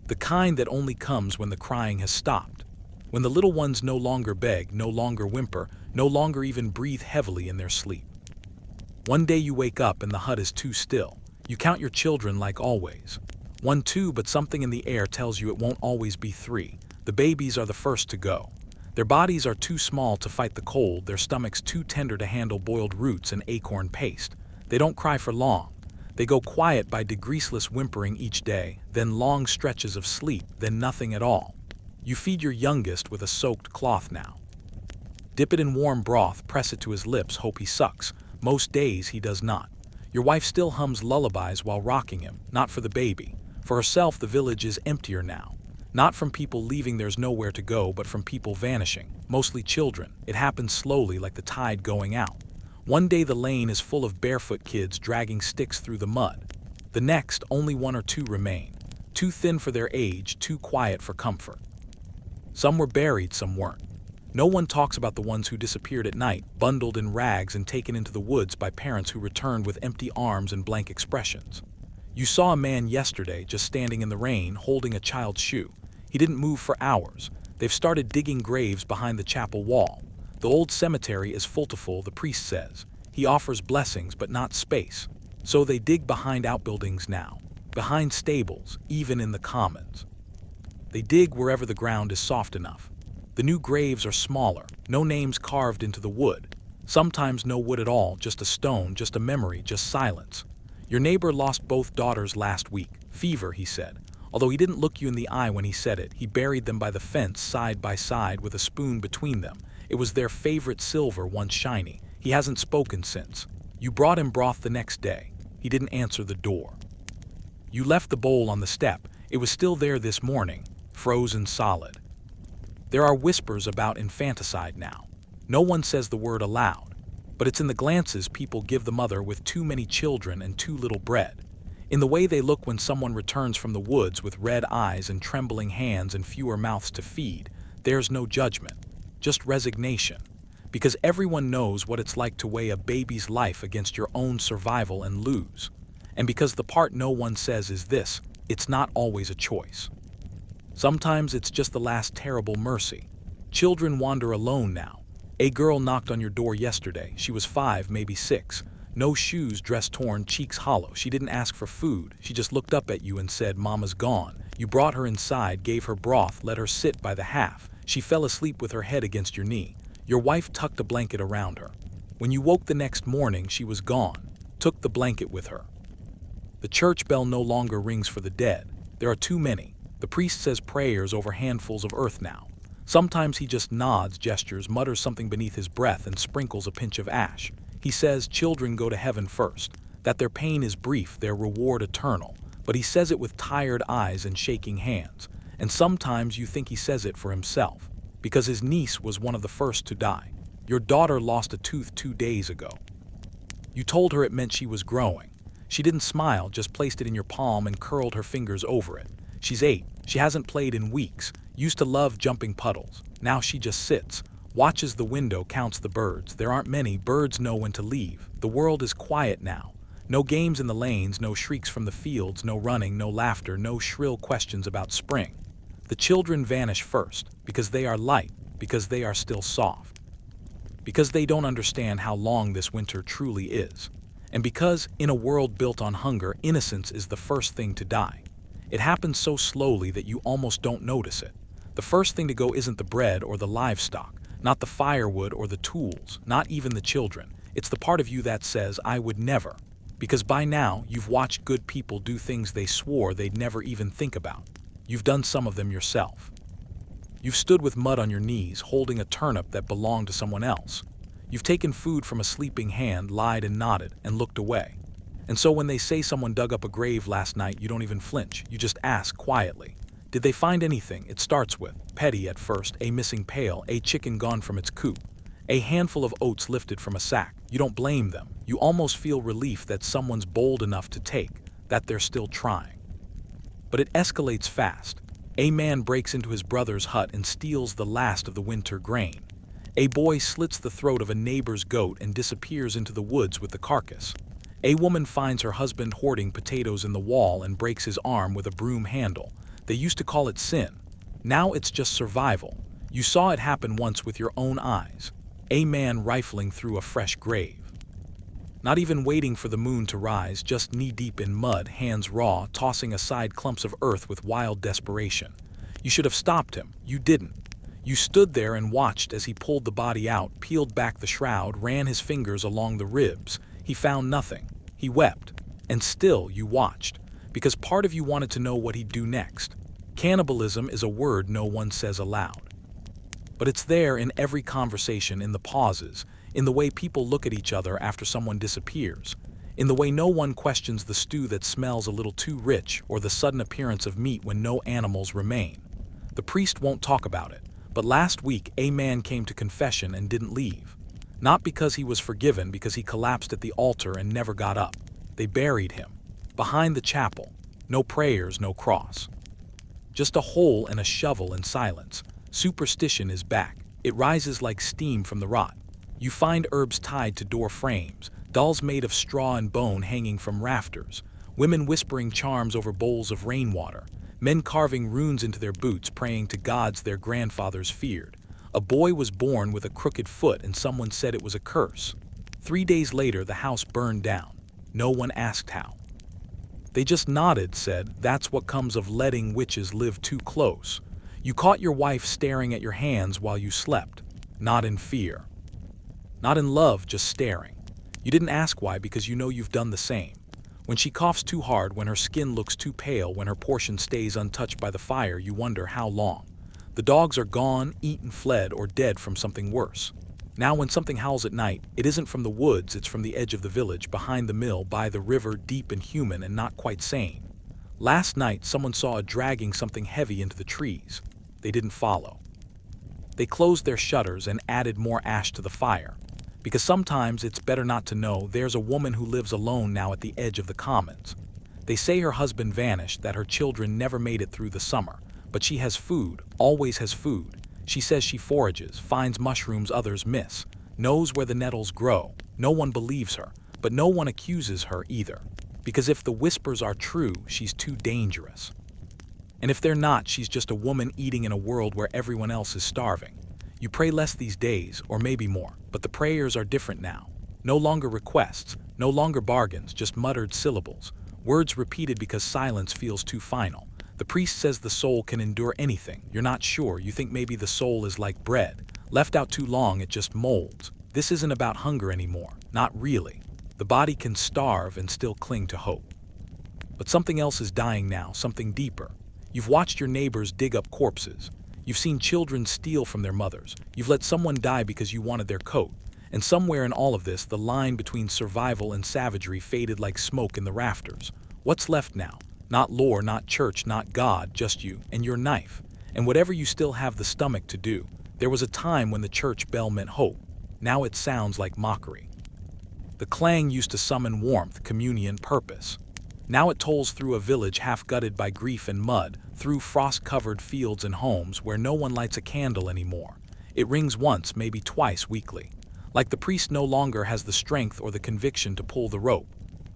The kind that only comes when the crying has stopped, when the little ones no longer beg, no longer whimper, no longer even breathe heavily in their sleep. One day you wake up and the hut is too still. You count your children like always. 1, 2, but something in the air tells you it won't always be 3. The babies are the first to go. Their bodies are too small to fight the cold, their stomachs too tender to handle boiled roots and acorn paste. They don't cry for long. They go quiet by degreaseless whimpering each day, then long stretches of sleep, then nothing at all. You feed your youngest with a soaked cloth now. Dip it in warm broth, press it to his lips, hope he sucks. Most days he does not. Your wife still hums lullabies while rocking him, not for the baby. For herself, the village is emptier now. Not from people leaving there's nowhere to go, but from people vanishing, mostly children. It happens slowly like the tide going out. One day the lane is full of barefoot kids dragging sticks through the mud. The next, only 1 or 2 remain. Too thin for their age, too quiet for comfort. Some were buried, some weren't. No one talks about the ones who disappeared at night, bundled in rags and taken into the woods by parents who returned with empty arms and blank expressions. You saw a man yesterday just standing in the rain, holding a child's shoe. He didn't move for hours. They've started digging graves behind the chapel wall. The old cemetery is full to full, the priest says. He offers blessings, but not space. So they dig behind outbuildings now, behind stables, even in the commons. They dig wherever the ground is soft enough. The new graves are smaller, no names carved into the wood. Sometimes no wood at all, just a stone, just a memory, just silence. Your neighbor lost both daughters last week. Fever, he said. Although he didn't look you in the eye when he said it, he buried them by the fence side by side with a spoon between them. It was their favorite silver, once shiny. He hasn't spoken since. You brought him broth the next day. He didn't answer the door. You left the bowl on the step. It was still there this morning, frozen solid. There are whispers about infanticide now. No one says the word aloud, but it's in the glances people give the mother with too many children and too little bread. In the way they look when someone returns from the woods with red eyes and trembling hands and fewer mouths to feed. There's no judgment, just resignation. Because everyone knows what it's like to weigh a baby's life against your own survival and lose. And because the part no one says is this: it's not always a choice. Sometimes it's just the last terrible mercy. Children wander alone now. A girl knocked on your door yesterday. She was 5, maybe 6. No shoes, dress torn, cheeks hollow. She didn't ask for food. She just looked up at you and said, "Mama's gone." You brought her inside, gave her broth, let her sit by the half. She fell asleep with her head against your knee. Your wife tucked a blanket around her. When you woke the next morning, she was gone. Took the blanket with her. The church bell no longer rings for the dead. There are too many. The priest says prayers over handfuls of earth now. Sometimes he just nods, gestures, mutters something beneath his breath, and sprinkles a pinch of ash. He says children go to heaven first, that their pain is brief, their reward eternal. But he says it with tired eyes and shaking hands. And sometimes you think he says it for himself, because his niece was one of the first to die. Your daughter lost a tooth 2 days ago. You told her it meant she was growing. She didn't smile, just placed it in your palm and curled her fingers over it. She's 8. She hasn't played in weeks. Used to love jumping puddles. Now she just sits, watches the window, counts the birds. There aren't many. Birds know when to leave. The world is quiet now. No games in the lanes, no shrieks from the fields, no running, no laughter, no shrill questions about spring. The children vanish first, because they are light, because they are still soft. Because they don't understand how long this winter truly is. And because, in a world built on hunger, innocence is the first thing to die. It happens so slowly that you almost don't notice it. The first thing to go isn't the bread or the livestock, not the firewood or the tools, not even the children. It's the part of you that says, "I would never." Because by now, you've watched good people do things they swore they'd never even think about. You've done some of them yourself. You've stood with mud on your knees, holding a turnip that belonged to someone else. You've taken food from a sleeping hand, lied and nodded, and looked away. And so when they say someone dug up a grave last night, you don't even flinch. You just ask quietly, did they find anything? It starts with, petty at first, a missing pail, a chicken gone from its coop, a handful of oats lifted from a sack. You don't blame them. You almost feel relief that someone's bold enough to take, that they're still trying. But it escalates fast. A man breaks into his brother's hut and steals the last of the winter grain. A boy slits the throat of a neighbor's goat and disappears into the woods with the carcass. A woman finds her husband hoarding potatoes in the wall and breaks his arm with a broom handle. They used to call it sin. Now it's just survival. You saw it happen once with your own eyes. A man rifling through a fresh grave. Not even waiting for the moon to rise, just knee-deep in mud, hands raw, tossing aside clumps of earth with wild desperation. You should have stopped him. You didn't. You stood there and watched as he pulled the body out, peeled back the shroud, ran his fingers along the ribs. He found nothing. He wept. And still you watched, because part of you wanted to know what he'd do next. Cannibalism is a word no one says aloud. But it's there in every conversation, in the pauses, in the way people look at each other after someone disappears, in the way no one questions the stew that smells a little too rich or the sudden appearance of meat when no animals remain. The priest won't talk about it, but last week a man came to confession and didn't leave. Not because he was forgiven, because he collapsed at the altar and never got up. They buried him. Behind the chapel. No prayers, no cross. Just a hole and a shovel and silence. Superstition is back. It rises like steam from the rot. You find herbs tied to door frames, dolls made of straw and bone hanging from rafters, women whispering charms over bowls of rainwater, men carving runes into their boots, praying to gods their grandfathers feared. A boy was born with a crooked foot and someone said it was a curse. 3 days later, the house burned down. No one asked how. They just nodded, said, "That's what comes of letting witches live too close. You caught your wife staring at your hands while you slept. Not in fear. Not in love, just staring. You didn't ask why because you know you've done the same. When she coughs too hard, when her skin looks too pale, when her portion stays untouched by the fire, you wonder how long. The dogs are gone, eaten, fled, or dead from something worse. Now when something howls at night, it isn't from the woods, it's from the edge of the village, behind the mill, by the river, deep and human and not quite sane. Last night someone saw a dragging something heavy into the trees. They didn't follow. They closed their shutters and added more ash to the fire. Because sometimes it's better not to know. There's a woman who lives alone now at the edge of the commons. They say her husband vanished, that her children never made it through the summer. But she has food, always has food. She says she forages, finds mushrooms others miss, knows where the nettles grow. No one believes her, but no one accuses her either. Because if the whispers are true, she's too dangerous. And if they're not, she's just a woman eating in a world where everyone else is starving. You pray less these days, or maybe more, but the prayers are different now. No longer requests, no longer bargains, just muttered syllables. Words repeated because silence feels too final. The priest says the soul can endure anything. You're not sure, you think maybe the soul is like bread. Left out too long, it just molds. This isn't about hunger anymore, not really. The body can starve and still cling to hope. But something else is dying now, something deeper. You've watched your neighbors dig up corpses. You've seen children steal from their mothers. You've let someone die because you wanted their coat. And somewhere in all of this, the line between survival and savagery faded like smoke in the rafters. What's left now? Not lore, not church, not God, just you and your knife. And whatever you still have the stomach to do. There was a time when the church bell meant hope. Now it sounds like mockery. The clang used to summon warmth, communion, purpose. Now it tolls through a village half-gutted by grief and mud, through frost-covered fields and homes where no one lights a candle anymore. It rings once, maybe twice weekly. Like the priest no longer has the strength or the conviction to pull the rope.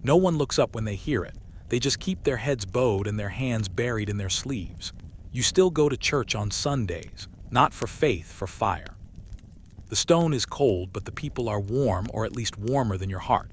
No one looks up when they hear it. They just keep their heads bowed and their hands buried in their sleeves. You still go to church on Sundays, not for faith, for fire. The stone is cold, but the people are warm, or at least warmer than your heart.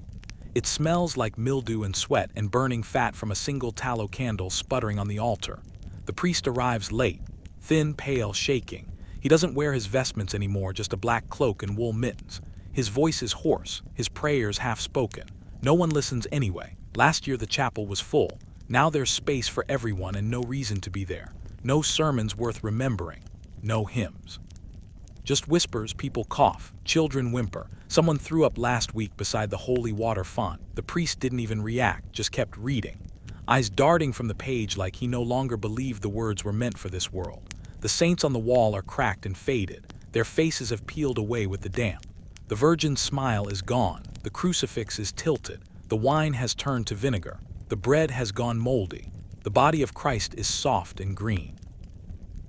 It smells like mildew and sweat and burning fat from a single tallow candle sputtering on the altar. The priest arrives late, thin, pale, shaking. He doesn't wear his vestments anymore, just a black cloak and wool mittens. His voice is hoarse, his prayers half-spoken. No one listens anyway. Last year the chapel was full. Now there's space for everyone and no reason to be there. No sermons worth remembering. No hymns. Just whispers, people cough, children whimper. Someone threw up last week beside the holy water font. The priest didn't even react, just kept reading. Eyes darting from the page like he no longer believed the words were meant for this world. The saints on the wall are cracked and faded. Their faces have peeled away with the damp. The Virgin's smile is gone. The crucifix is tilted. The wine has turned to vinegar. The bread has gone moldy. The body of Christ is soft and green.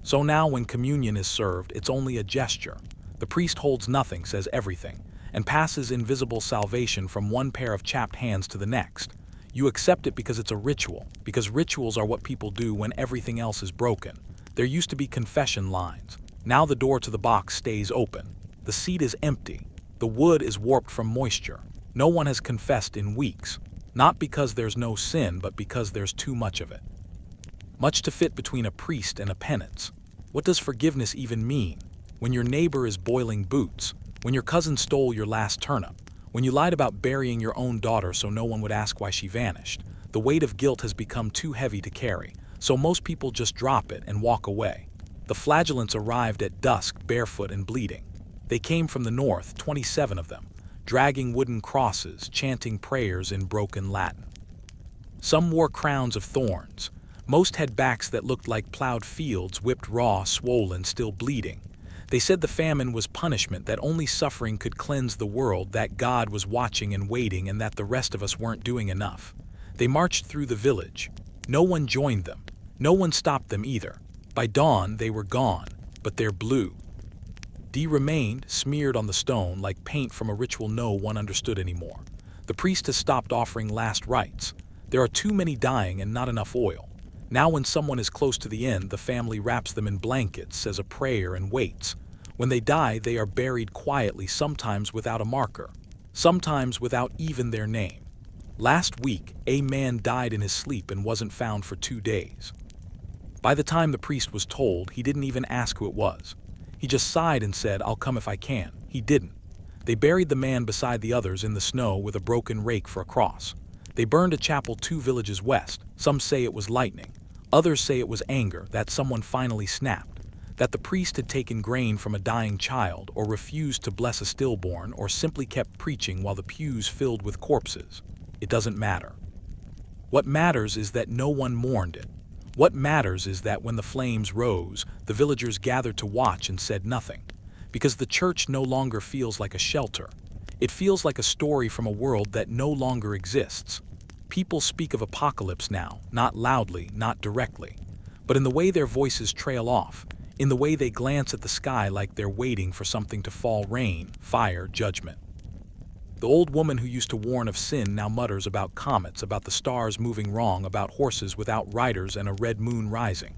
So now when communion is served, it's only a gesture. The priest holds nothing, says everything, and passes invisible salvation from one pair of chapped hands to the next. You accept it because it's a ritual, because rituals are what people do when everything else is broken. There used to be confession lines. Now the door to the box stays open. The seat is empty. The wood is warped from moisture. No one has confessed in weeks. Not because there's no sin, but because there's too much of it. Much to fit between a priest and a penance. What does forgiveness even mean? When your neighbor is boiling boots, when your cousin stole your last turnip, when you lied about burying your own daughter so no one would ask why she vanished, the weight of guilt has become too heavy to carry, so most people just drop it and walk away. The flagellants arrived at dusk, barefoot and bleeding. They came from the north, 27 of them, dragging wooden crosses, chanting prayers in broken Latin. Some wore crowns of thorns. Most had backs that looked like plowed fields, whipped raw, swollen, still bleeding. They said the famine was punishment, that only suffering could cleanse the world, that God was watching and waiting, and that the rest of us weren't doing enough. They marched through the village. No one joined them. No one stopped them either. By dawn, they were gone, but their blue D remained, smeared on the stone like paint from a ritual no one understood anymore. The priest has stopped offering last rites. There are too many dying and not enough oil. Now when someone is close to the end, the family wraps them in blankets, says a prayer, and waits. When they die, they are buried quietly, sometimes without a marker, sometimes without even their name. Last week, a man died in his sleep and wasn't found for 2 days. By the time the priest was told, he didn't even ask who it was. He just sighed and said, "I'll come if I can." He didn't. They buried the man beside the others in the snow with a broken rake for a cross. They burned a chapel 2 villages west. Some say it was lightning. Others say it was anger, that someone finally snapped. That the priest had taken grain from a dying child, or refused to bless a stillborn, or simply kept preaching while the pews filled with corpses. It doesn't matter. What matters is that no one mourned it. What matters is that when the flames rose, the villagers gathered to watch and said nothing. Because the church no longer feels like a shelter. It feels like a story from a world that no longer exists. People speak of apocalypse now, not loudly, not directly, but in the way their voices trail off, in the way they glance at the sky like they're waiting for something to fall: rain, fire, judgment. The old woman who used to warn of sin now mutters about comets, about the stars moving wrong, about horses without riders and a red moon rising.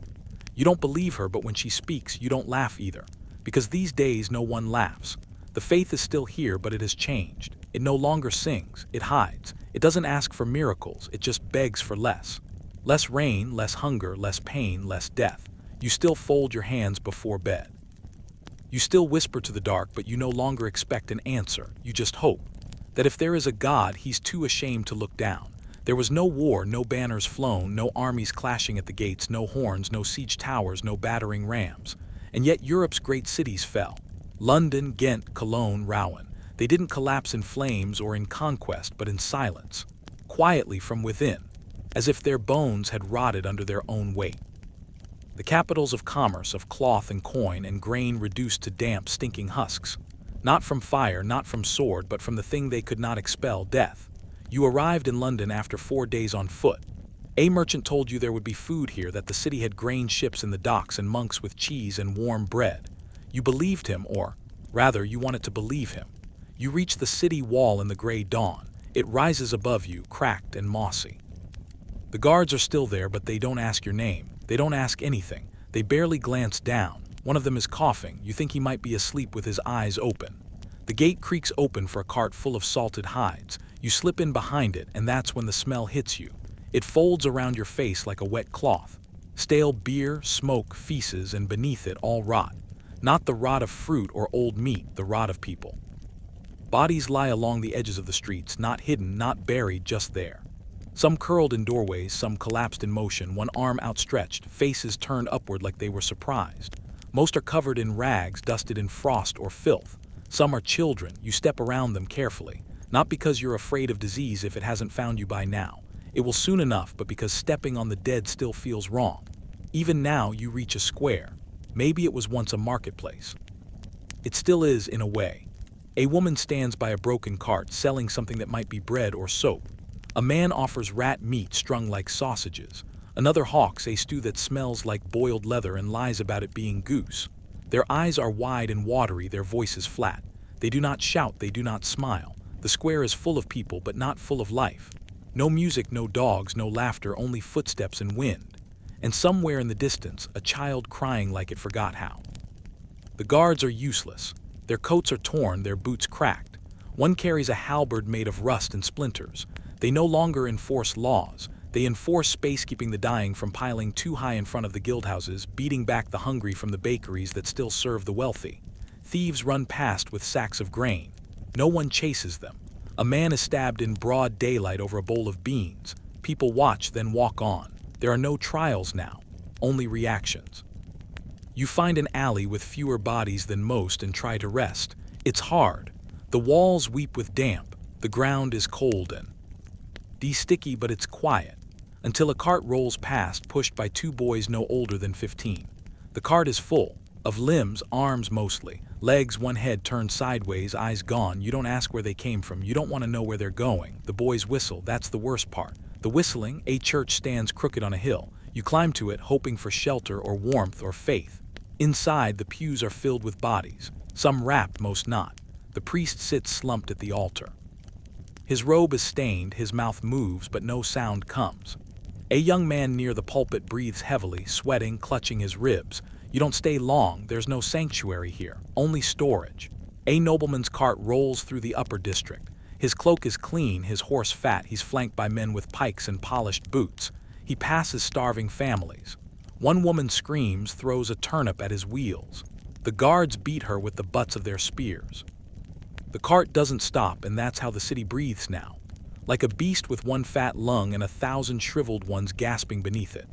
You don't believe her, but when she speaks, you don't laugh either. Because these days no one laughs. The faith is still here, but it has changed. It no longer sings, it hides. It doesn't ask for miracles, it just begs for less. Less rain, less hunger, less pain, less death. You still fold your hands before bed. You still whisper to the dark, but you no longer expect an answer. You just hope that if there is a God, he's too ashamed to look down. There was no war, no banners flown, no armies clashing at the gates, no horns, no siege towers, no battering rams. And yet Europe's great cities fell. London, Ghent, Cologne, Rouen. They didn't collapse in flames or in conquest, but in silence. Quietly from within, as if their bones had rotted under their own weight. The capitals of commerce, of cloth and coin and grain reduced to damp, stinking husks. Not from fire, not from sword, but from the thing they could not expel: death. You arrived in London after 4 days on foot. A merchant told you there would be food here, that the city had grain ships in the docks and monks with cheese and warm bread. You believed him, or rather, you wanted to believe him. You reach the city wall in the gray dawn. It rises above you, cracked and mossy. The guards are still there, but they don't ask your name. They don't ask anything. They barely glance down. One of them is coughing. You think he might be asleep with his eyes open. The gate creaks open for a cart full of salted hides. You slip in behind it, and that's when the smell hits you. It folds around your face like a wet cloth. Stale beer, smoke, feces, and beneath it all rot. Not the rot of fruit or old meat, the rot of people. Bodies lie along the edges of the streets, not hidden, not buried, just there. Some curled in doorways, some collapsed in motion, one arm outstretched, faces turned upward like they were surprised. Most are covered in rags, dusted in frost or filth. Some are children. You step around them carefully, not because you're afraid of disease if it hasn't found you by now. It will soon enough, but because stepping on the dead still feels wrong. Even now you reach a square. Maybe it was once a marketplace. It still is, in a way. A woman stands by a broken cart, selling something that might be bread or soap. A man offers rat meat strung like sausages. Another hawks a stew that smells like boiled leather and lies about it being goose. Their eyes are wide and watery, their voices flat. They do not shout, they do not smile. The square is full of people, but not full of life. No music, no dogs, no laughter, only footsteps and wind. And somewhere in the distance, a child crying like it forgot how. The guards are useless. Their coats are torn, their boots cracked. One carries a halberd made of rust and splinters. They no longer enforce laws. They enforce space, keeping the dying from piling too high in front of the guildhouses, beating back the hungry from the bakeries that still serve the wealthy. Thieves run past with sacks of grain. No one chases them. A man is stabbed in broad daylight over a bowl of beans. People watch, then walk on. There are no trials now, only reactions. You find an alley with fewer bodies than most and try to rest. It's hard. The walls weep with damp. The ground is cold and sticky, but it's quiet. Until a cart rolls past, pushed by 2 boys no older than 15. The cart is full. Of limbs, arms mostly. Legs, one head turned sideways, eyes gone. You don't ask where they came from. You don't want to know where they're going. The boys whistle. That's the worst part. The whistling. A church stands crooked on a hill. You climb to it, hoping for shelter or warmth or faith. Inside, the pews are filled with bodies. Some wrapped, most not. The priest sits slumped at the altar. His robe is stained, his mouth moves, but no sound comes. A young man near the pulpit breathes heavily, sweating, clutching his ribs. You don't stay long, there's no sanctuary here, only storage. A nobleman's cart rolls through the upper district. His cloak is clean, his horse fat, he's flanked by men with pikes and polished boots. He passes starving families. One woman screams, throws a turnip at his wheels. The guards beat her with the butts of their spears. The cart doesn't stop, and that's how the city breathes now. Like a beast with one fat lung and 1,000 shriveled ones gasping beneath it.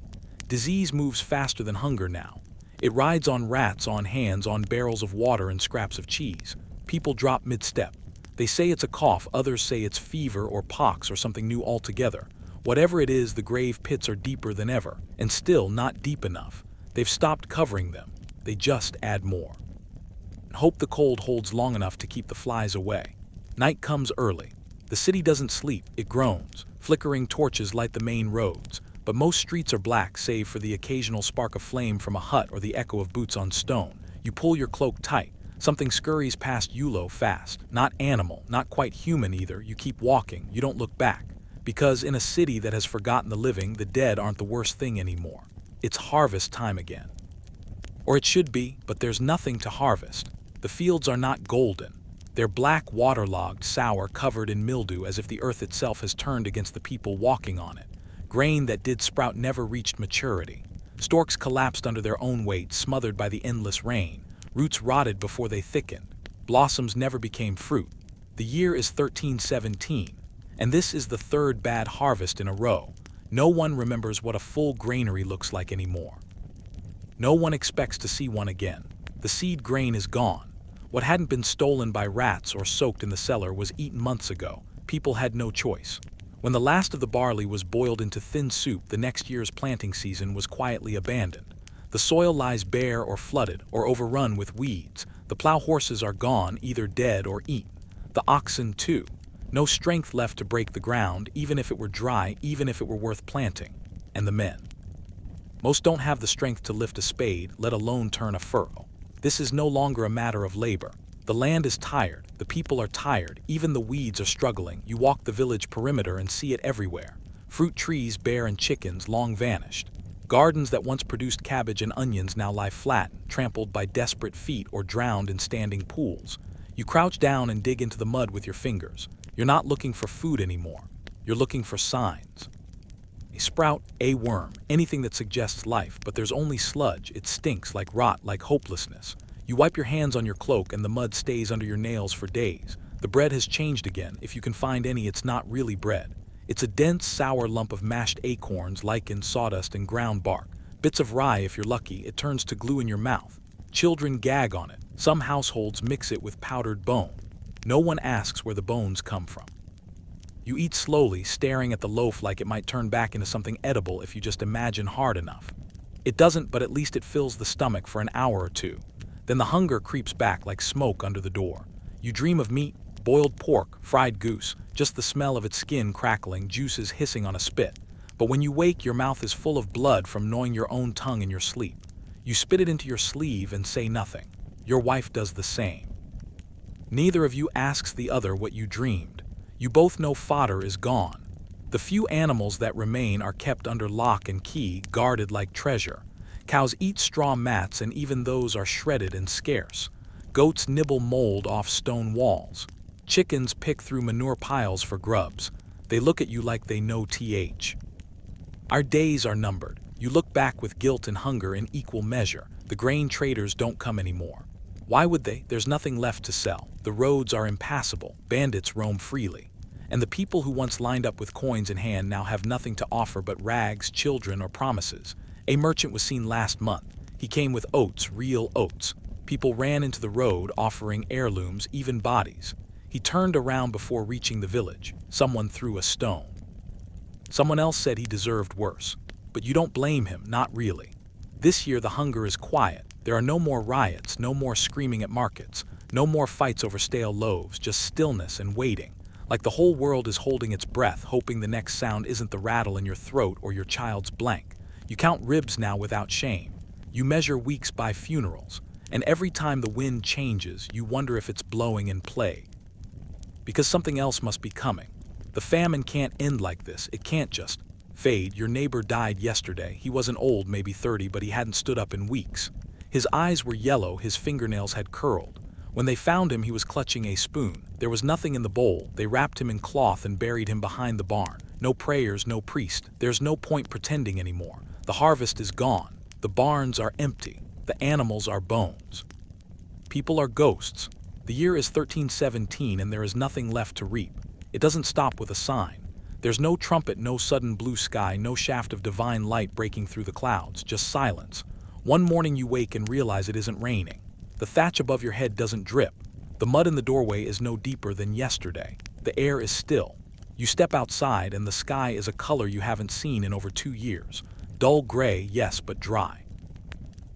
Disease moves faster than hunger now. It rides on rats, on hands, on barrels of water and scraps of cheese. People drop mid-step. They say it's a cough, others say it's fever or pox or something new altogether. Whatever it is, the grave pits are deeper than ever, and still not deep enough. They've stopped covering them. They just add more. Hope the cold holds long enough to keep the flies away. Night comes early. The city doesn't sleep, it groans. Flickering torches light the main roads, but most streets are black save for the occasional spark of flame from a hut or the echo of boots on stone. You pull your cloak tight. Something scurries past you fast. Not animal, not quite human either. You keep walking, you don't look back. Because in a city that has forgotten the living, the dead aren't the worst thing anymore. It's harvest time again. Or it should be, but there's nothing to harvest. The fields are not golden. They're black, waterlogged, sour, covered in mildew as if the earth itself has turned against the people walking on it. Grain that did sprout never reached maturity. Stalks collapsed under their own weight, smothered by the endless rain. Roots rotted before they thickened. Blossoms never became fruit. The year is 1317, and this is the third bad harvest in a row. No one remembers what a full granary looks like anymore. No one expects to see one again. The seed grain is gone. What hadn't been stolen by rats or soaked in the cellar was eaten months ago. People had no choice. When the last of the barley was boiled into thin soup, the next year's planting season was quietly abandoned. The soil lies bare or flooded or overrun with weeds. The plow horses are gone, either dead or eaten. The oxen too. No strength left to break the ground, even if it were dry, even if it were worth planting. And the men. Most don't have the strength to lift a spade, let alone turn a furrow. This is no longer a matter of labor. The land is tired, the people are tired, even the weeds are struggling. You walk the village perimeter and see it everywhere. Fruit trees, bare and chickens, long vanished. Gardens that once produced cabbage and onions now lie flat, trampled by desperate feet or drowned in standing pools. You crouch down and dig into the mud with your fingers. You're not looking for food anymore. You're looking for signs. A sprout, a worm, anything that suggests life, but there's only sludge. It stinks like rot, like hopelessness. You wipe your hands on your cloak and the mud stays under your nails for days. The bread has changed again. If you can find any, it's not really bread. It's a dense, sour lump of mashed acorns, lichen, sawdust, and ground bark. Bits of rye if you're lucky. It turns to glue in your mouth. Children gag on it. Some households mix it with powdered bone. No one asks where the bones come from. You eat slowly, staring at the loaf like it might turn back into something edible if you just imagine hard enough. It doesn't, but at least it fills the stomach for an hour or two. Then the hunger creeps back like smoke under the door. You dream of meat, boiled pork, fried goose, just the smell of its skin crackling, juices hissing on a spit. But when you wake, your mouth is full of blood from gnawing your own tongue in your sleep. You spit it into your sleeve and say nothing. Your wife does the same. Neither of you asks the other what you dreamed. You both know fodder is gone. The few animals that remain are kept under lock and key, guarded like treasure. Cows eat straw mats, and even those are shredded and scarce. Goats nibble mold off stone walls. Chickens pick through manure piles for grubs. They look at you like they know th. Our days are numbered. You look back with guilt and hunger in equal measure. The grain traders don't come anymore. Why would they? There's nothing left to sell. The roads are impassable. Bandits roam freely. And the people who once lined up with coins in hand now have nothing to offer but rags, children, or promises. A merchant was seen last month. He came with oats, real oats. People ran into the road, offering heirlooms, even bodies. He turned around before reaching the village. Someone threw a stone. Someone else said he deserved worse. But you don't blame him, not really. This year the hunger is quiet. There are no more riots, no more screaming at markets, no more fights over stale loaves, just stillness and waiting. Like the whole world is holding its breath, hoping the next sound isn't the rattle in your throat or your child's blank. You count ribs now without shame. You measure weeks by funerals. And every time the wind changes, you wonder if it's blowing in plague. Because something else must be coming. The famine can't end like this. It can't just fade. Your neighbor died yesterday. He wasn't old, maybe 30, but he hadn't stood up in weeks. His eyes were yellow, his fingernails had curled. When they found him, he was clutching a spoon. There was nothing in the bowl. They wrapped him in cloth and buried him behind the barn. No prayers, no priest. There's no point pretending anymore. The harvest is gone. The barns are empty. The animals are bones. People are ghosts. The year is 1317 and there is nothing left to reap. It doesn't stop with a sign. There's no trumpet, no sudden blue sky, no shaft of divine light breaking through the clouds, just silence. One morning you wake and realize it isn't raining. The thatch above your head doesn't drip. The mud in the doorway is no deeper than yesterday. The air is still. You step outside and the sky is a color you haven't seen in over 2 years. Dull gray, yes, but dry.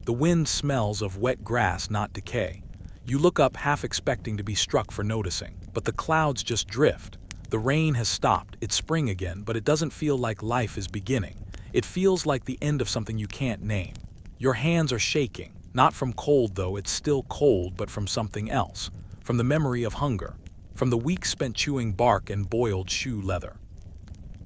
The wind smells of wet grass, not decay. You look up half expecting to be struck for noticing, but the clouds just drift. The rain has stopped, it's spring again, but it doesn't feel like life is beginning. It feels like the end of something you can't name. Your hands are shaking, not from cold though, it's still cold, but from something else. From the memory of hunger. From the weeks spent chewing bark and boiled shoe leather.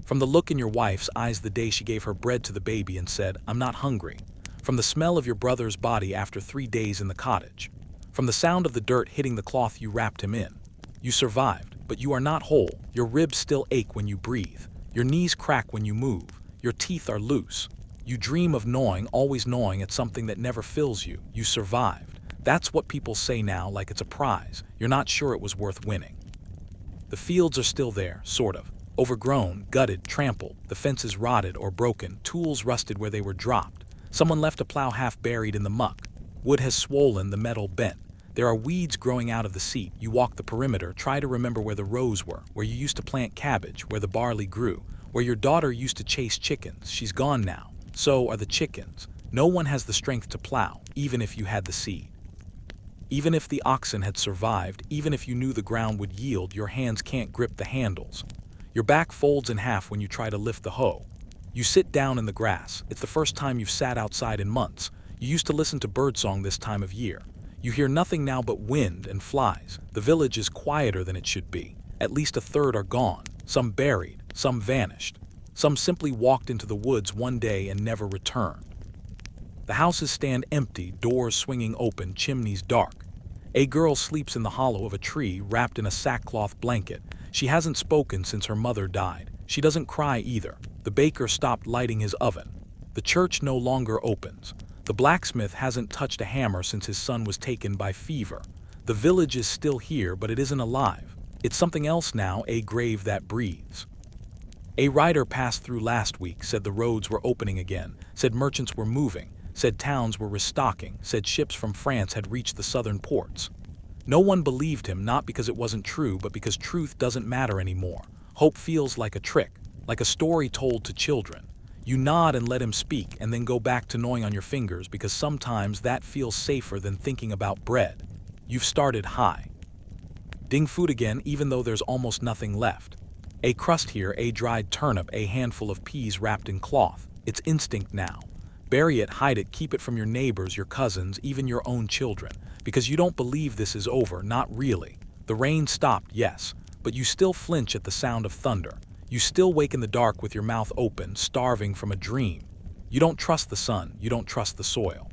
From the look in your wife's eyes the day she gave her bread to the baby and said, "I'm not hungry." From the smell of your brother's body after 3 days in the cottage. From the sound of the dirt hitting the cloth you wrapped him in. You survived, but you are not whole. Your ribs still ache when you breathe. Your knees crack when you move. Your teeth are loose. You dream of gnawing, always gnawing at something that never fills you. You survived. That's what people say now, like it's a prize. You're not sure it was worth winning. The fields are still there, sort of. Overgrown, gutted, trampled, the fences rotted or broken, tools rusted where they were dropped. Someone left a plow half buried in the muck. Wood has swollen, the metal bent. There are weeds growing out of the seat. You walk the perimeter, try to remember where the rows were, where you used to plant cabbage, where the barley grew, where your daughter used to chase chickens. She's gone now. So are the chickens. No one has the strength to plow, even if you had the seed. Even if the oxen had survived, even if you knew the ground would yield, your hands can't grip the handles. Your back folds in half when you try to lift the hoe. You sit down in the grass. It's the first time you've sat outside in months. You used to listen to birdsong this time of year. You hear nothing now but wind and flies. The village is quieter than it should be. At least a third are gone. Some buried, some vanished. Some simply walked into the woods one day and never returned. The houses stand empty, doors swinging open, chimneys dark. A girl sleeps in the hollow of a tree, wrapped in a sackcloth blanket. She hasn't spoken since her mother died. She doesn't cry either. The baker stopped lighting his oven. The church no longer opens. The blacksmith hasn't touched a hammer since his son was taken by fever. The village is still here, but it isn't alive. It's something else now, a grave that breathes. A rider passed through last week, said the roads were opening again, said merchants were moving, said towns were restocking, said ships from France had reached the southern ports. No one believed him, not because it wasn't true, but because truth doesn't matter anymore. Hope feels like a trick, like a story told to children. You nod and let him speak, and then go back to gnawing on your fingers, because sometimes that feels safer than thinking about bread. You've started high. Ding food again, even though there's almost nothing left. A crust here, a dried turnip, a handful of peas wrapped in cloth. It's instinct now. Bury it, hide it, keep it from your neighbors, your cousins, even your own children, because you don't believe this is over, not really. The rain stopped, yes, but you still flinch at the sound of thunder. You still wake in the dark with your mouth open, starving from a dream. You don't trust the sun, you don't trust the soil.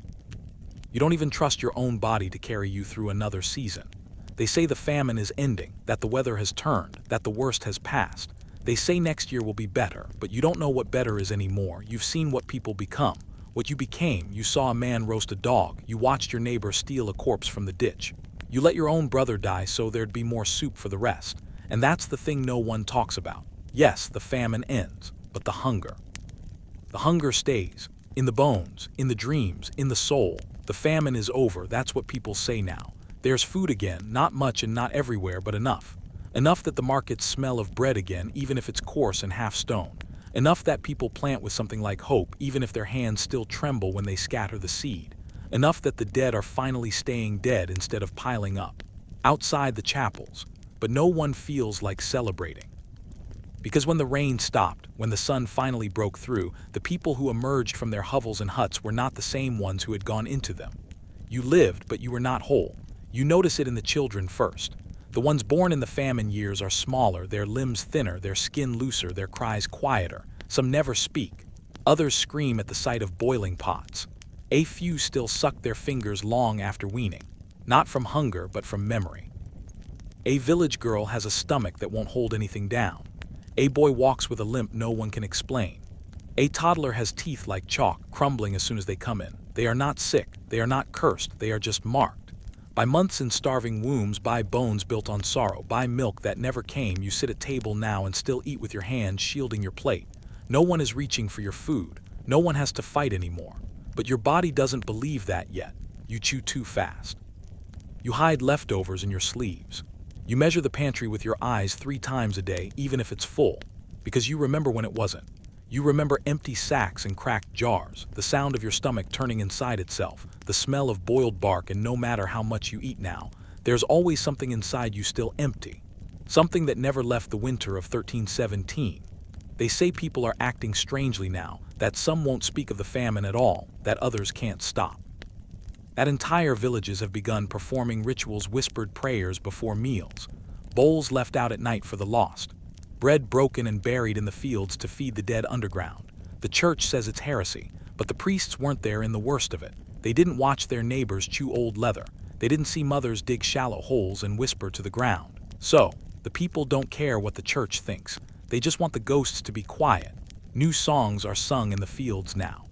You don't even trust your own body to carry you through another season. They say the famine is ending, that the weather has turned, that the worst has passed. They say next year will be better, but you don't know what better is anymore. You've seen what people become, what you became. You saw a man roast a dog, you watched your neighbor steal a corpse from the ditch. You let your own brother die so there'd be more soup for the rest. And that's the thing no one talks about. Yes, the famine ends, but the hunger. The hunger stays, in the bones, in the dreams, in the soul. The famine is over, that's what people say now. There's food again, not much and not everywhere, but enough. Enough that the markets smell of bread again, even if it's coarse and half stone. Enough that people plant with something like hope, even if their hands still tremble when they scatter the seed. Enough that the dead are finally staying dead instead of piling up. Outside the chapels, but no one feels like celebrating. Because when the rain stopped, when the sun finally broke through, the people who emerged from their hovels and huts were not the same ones who had gone into them. You lived, but you were not whole. You notice it in the children first. The ones born in the famine years are smaller, their limbs thinner, their skin looser, their cries quieter. Some never speak. Others scream at the sight of boiling pots. A few still suck their fingers long after weaning. not from hunger but from memory. A village girl has a stomach that won't hold anything down. A boy walks with a limp no one can explain. A toddler has teeth like chalk, crumbling as soon as they come in. They are not sick, they are not cursed, they are just marked. By months in starving wombs, by bones built on sorrow, by milk that never came, you sit at table now and still eat with your hands shielding your plate. No one is reaching for your food, no one has to fight anymore. But your body doesn't believe that yet. You chew too fast. You hide leftovers in your sleeves. You measure the pantry with your eyes 3 times a day, even if it's full, because you remember when it wasn't. You remember empty sacks and cracked jars, the sound of your stomach turning inside itself, the smell of boiled bark, and no matter how much you eat now, there's always something inside you still empty. Something that never left the winter of 1317. They say people are acting strangely now, that some won't speak of the famine at all, that others can't stop. That entire villages have begun performing rituals, whispered prayers before meals, bowls left out at night for the lost, bread broken and buried in the fields to feed the dead underground. The church says it's heresy, but the priests weren't there in the worst of it. They didn't watch their neighbors chew old leather. They didn't see mothers dig shallow holes and whisper to the ground. So, the people don't care what the church thinks. They just want the ghosts to be quiet. New songs are sung in the fields now.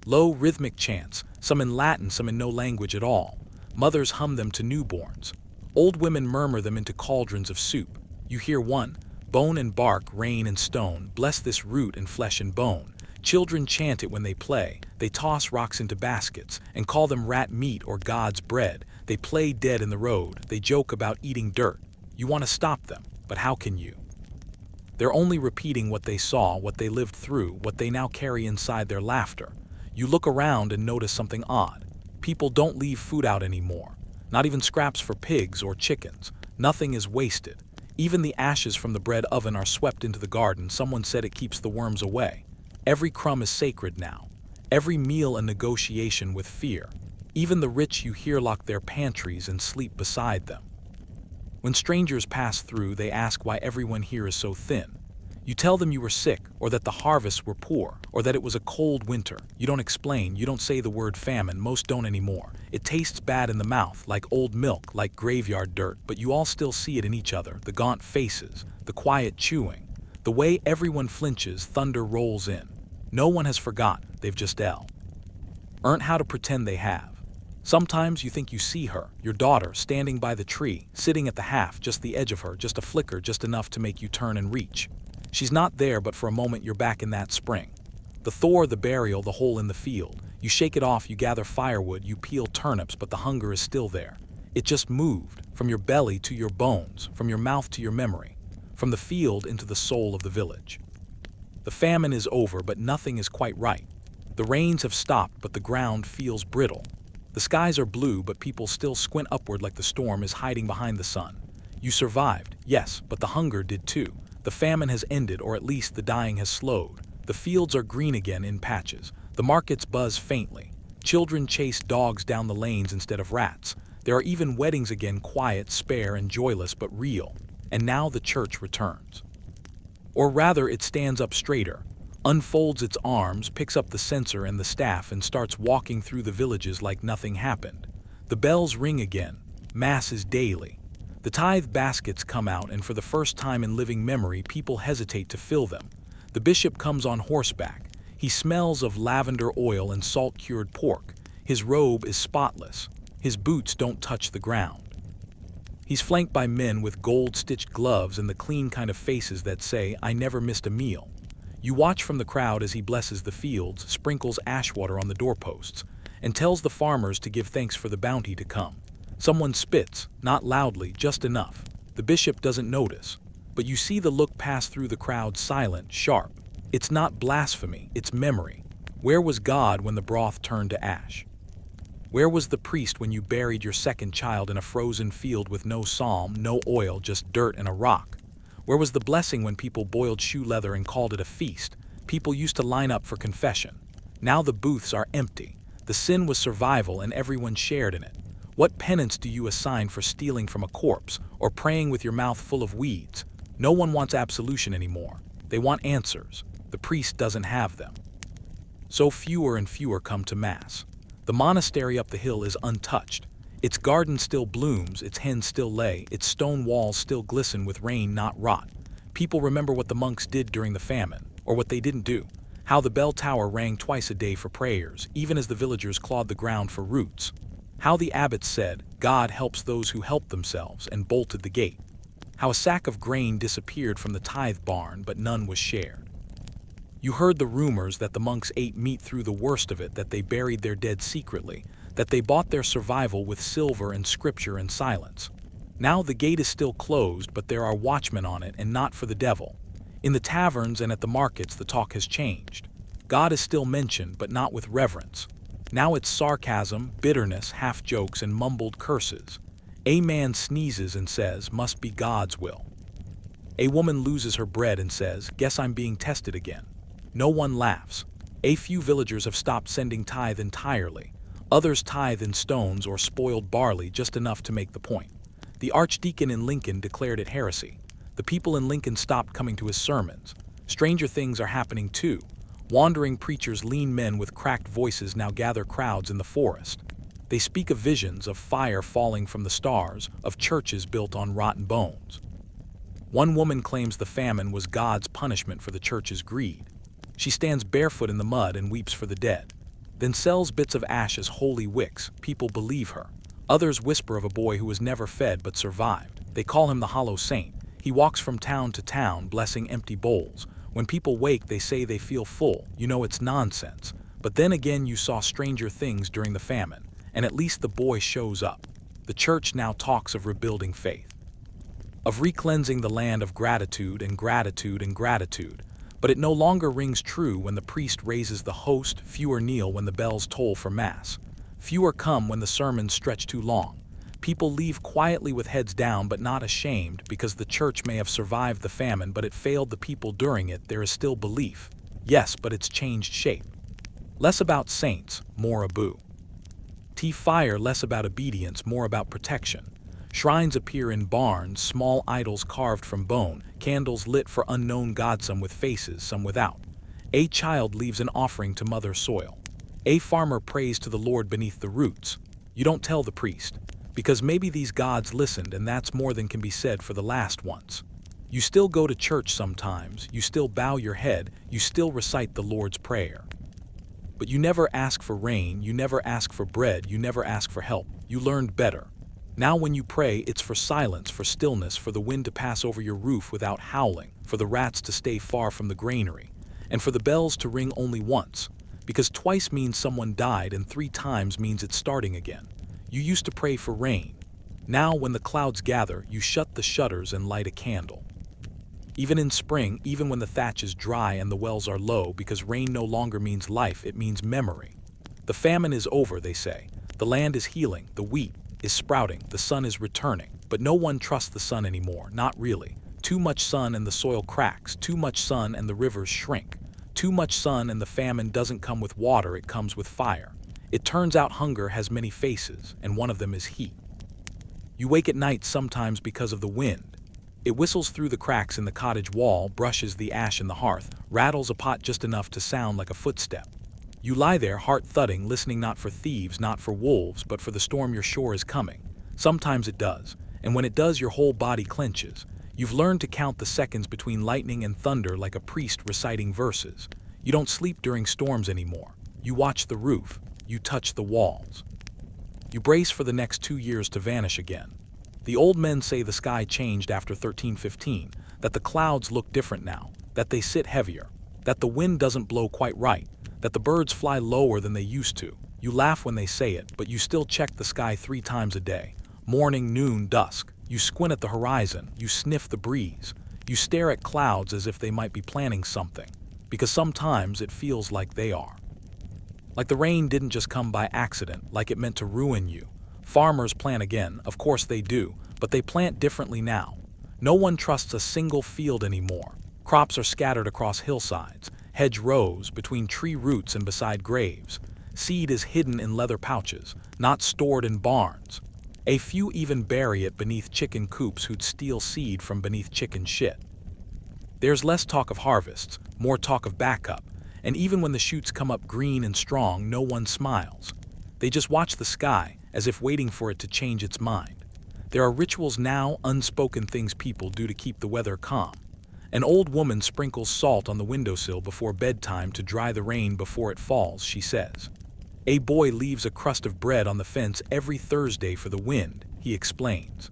Low rhythmic chants, some in Latin, some in no language at all. Mothers hum them to newborns. Old women murmur them into cauldrons of soup. You hear one, bone and bark, rain and stone, bless this root and flesh and bone. Children chant it when they play. They toss rocks into baskets and call them rat meat or God's bread. They play dead in the road. They joke about eating dirt. You want to stop them, but how can you? They're only repeating what they saw, what they lived through, what they now carry inside their laughter. You look around and notice something odd. People don't leave food out anymore. Not even scraps for pigs or chickens. Nothing is wasted. Even the ashes from the bread oven are swept into the garden. Someone said it keeps the worms away. Every crumb is sacred now. Every meal a negotiation with fear. Even the rich you hear lock their pantries and sleep beside them. When strangers pass through, they ask why everyone here is so thin. You tell them you were sick, or that the harvests were poor, or that it was a cold winter. You don't explain, you don't say the word famine, most don't anymore. It tastes bad in the mouth, like old milk, like graveyard dirt, but you all still see it in each other, the gaunt faces, the quiet chewing, the way everyone flinches, thunder rolls in. No one has forgotten, they've just learned how to pretend they have. Sometimes you think you see her, your daughter, standing by the tree, sitting at the half, just the edge of her, just a flicker, just enough to make you turn and reach. She's not there, but for a moment you're back in that spring. The thaw, the burial, the hole in the field. You shake it off, you gather firewood, you peel turnips, but the hunger is still there. It just moved, from your belly to your bones, from your mouth to your memory, from the field into the soul of the village. The famine is over, but nothing is quite right. The rains have stopped, but the ground feels brittle. The skies are blue, but people still squint upward like the storm is hiding behind the sun. You survived, yes, but the hunger did too. The famine has ended, or at least the dying has slowed. The fields are green again in patches. The markets buzz faintly. Children chase dogs down the lanes instead of rats. There are even weddings again, quiet, spare, and joyless, but real. And now the church returns. Or rather, it stands up straighter, unfolds its arms, picks up the censer and the staff, and starts walking through the villages like nothing happened. The bells ring again. Mass is daily. The tithe baskets come out, and for the first time in living memory, people hesitate to fill them. The bishop comes on horseback. He smells of lavender oil and salt-cured pork. His robe is spotless. His boots don't touch the ground. He's flanked by men with gold-stitched gloves and the clean kind of faces that say, "I never missed a meal." You watch from the crowd as he blesses the fields, sprinkles ash water on the doorposts, and tells the farmers to give thanks for the bounty to come. Someone spits, not loudly, just enough. The bishop doesn't notice, but you see the look pass through the crowd, silent, sharp. It's not blasphemy, it's memory. Where was God when the broth turned to ash? Where was the priest when you buried your second child in a frozen field with no psalm, no oil, just dirt and a rock? Where was the blessing when people boiled shoe leather and called it a feast? People used to line up for confession. Now the booths are empty. The sin was survival and everyone shared in it. What penance do you assign for stealing from a corpse or praying with your mouth full of weeds? No one wants absolution anymore. They want answers. The priest doesn't have them. So fewer and fewer come to Mass. The monastery up the hill is untouched. Its garden still blooms, its hens still lay, its stone walls still glisten with rain not rot. People remember what the monks did during the famine, or what they didn't do. How the bell tower rang twice a day for prayers, even as the villagers clawed the ground for roots. How the abbots said, "God helps those who help themselves," and bolted the gate. How a sack of grain disappeared from the tithe barn, but none was shared. You heard the rumors that the monks ate meat through the worst of it, that they buried their dead secretly, that they bought their survival with silver and scripture and silence. Now the gate is still closed, but there are watchmen on it, and not for the devil. In the taverns and at the markets the talk has changed. God is still mentioned, but not with reverence. Now it's sarcasm, bitterness, half-jokes, and mumbled curses. A man sneezes and says, "Must be God's will." A woman loses her bread and says, "Guess I'm being tested again." No one laughs. A few villagers have stopped sending tithe entirely. Others tithe in stones or spoiled barley, just enough to make the point. The archdeacon in Lincoln declared it heresy. The people in Lincoln stopped coming to his sermons. Stranger things are happening too. Wandering preachers, lean men with cracked voices, now gather crowds in the forest. They speak of visions, of fire falling from the stars, of churches built on rotten bones. One woman claims the famine was God's punishment for the church's greed. She stands barefoot in the mud and weeps for the dead, then sells bits of ash as holy wicks. People believe her. Others whisper of a boy who was never fed but survived. They call him the Hollow Saint. He walks from town to town, blessing empty bowls. When people wake, they say they feel full. You know it's nonsense. But then again, you saw stranger things during the famine, and at least the boy shows up. The church now talks of rebuilding faith, of recleansing the land of gratitude and gratitude and gratitude. But it no longer rings true when the priest raises the host. Fewer kneel when the bells toll for Mass. Fewer come when the sermons stretch too long. People leave quietly with heads down, but not ashamed, because the church may have survived the famine, but it failed the people during it. There is still belief. Yes, but it's changed shape. Less about saints, more Abu. Fire, less about obedience, more about protection. Shrines appear in barns, small idols carved from bone, candles lit for unknown gods, some with faces, some without. A child leaves an offering to Mother Soil. A farmer prays to the Lord beneath the roots. You don't tell the priest, because maybe these gods listened, and that's more than can be said for the last ones. You still go to church sometimes, you still bow your head, you still recite the Lord's Prayer. But you never ask for rain, you never ask for bread, you never ask for help. You learned better. Now when you pray, it's for silence, for stillness, for the wind to pass over your roof without howling, for the rats to stay far from the granary, and for the bells to ring only once, because twice means someone died and 3 times means it's starting again. You used to pray for rain. Now when the clouds gather, you shut the shutters and light a candle. Even in spring, even when the thatch is dry and the wells are low, because rain no longer means life, it means memory. The famine is over, they say. The land is healing, the wheat is sprouting, the sun is returning. But no one trusts the sun anymore, not really. Too much sun and the soil cracks, too much sun and the rivers shrink. Too much sun and the famine doesn't come with water, it comes with fire. It turns out hunger has many faces, and one of them is heat. You wake at night sometimes because of the wind. It whistles through the cracks in the cottage wall, brushes the ash in the hearth, rattles a pot just enough to sound like a footstep. You lie there, heart thudding, listening not for thieves, not for wolves, but for the storm you're sure is coming. Sometimes it does, and when it does, your whole body clenches. You've learned to count the seconds between lightning and thunder like a priest reciting verses. You don't sleep during storms anymore. You watch the roof. You touch the walls. You brace for the next 2 years to vanish again. The old men say the sky changed after 1315, that the clouds look different now, that they sit heavier, that the wind doesn't blow quite right, that the birds fly lower than they used to. You laugh when they say it, but you still check the sky 3 times a day. Morning, noon, dusk. You squint at the horizon. You sniff the breeze. You stare at clouds as if they might be planning something, because sometimes it feels like they are. Like the rain didn't just come by accident, like it meant to ruin you. Farmers plant again, of course they do, but they plant differently now. No one trusts a single field anymore. Crops are scattered across hillsides, hedgerows, between tree roots and beside graves. Seed is hidden in leather pouches, not stored in barns. A few even bury it beneath chicken coops who'd steal seed from beneath chicken shit. There's less talk of harvests, more talk of backup, and even when the shoots come up green and strong, no one smiles. They just watch the sky, as if waiting for it to change its mind. There are rituals now, unspoken things people do to keep the weather calm. An old woman sprinkles salt on the windowsill before bedtime to dry the rain before it falls, she says. A boy leaves a crust of bread on the fence every Thursday for the wind, he explains.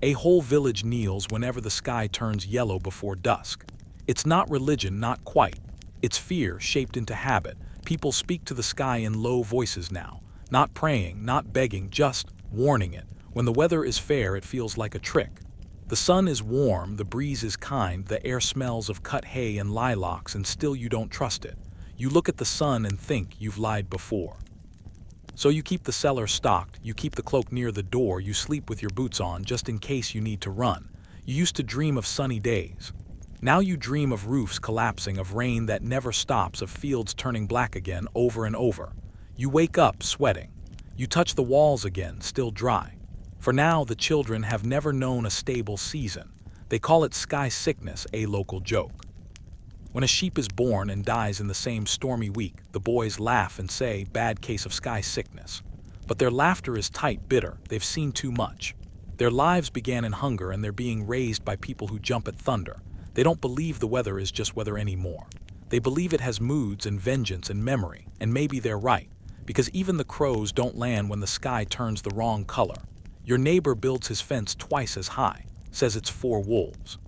A whole village kneels whenever the sky turns yellow before dusk. It's not religion, not quite. It's fear shaped into habit. People speak to the sky in low voices now, not praying, not begging, just warning it. When the weather is fair, it feels like a trick. The sun is warm, the breeze is kind, the air smells of cut hay and lilacs, and still you don't trust it. You look at the sun and think you've lied before. So you keep the cellar stocked, you keep the cloak near the door, you sleep with your boots on just in case you need to run. You used to dream of sunny days. Now you dream of roofs collapsing, of rain that never stops, of fields turning black again over and over. You wake up sweating. You touch the walls again, still dry. For now, the children have never known a stable season. They call it sky sickness, a local joke. When a sheep is born and dies in the same stormy week, the boys laugh and say, "Bad case of sky sickness." But their laughter is tight, bitter. They've seen too much. Their lives began in hunger, and they're being raised by people who jump at thunder. They don't believe the weather is just weather anymore. They believe it has moods and vengeance and memory, and maybe they're right, because even the crows don't land when the sky turns the wrong color. Your neighbor builds his fence twice as high, says it's for wolves.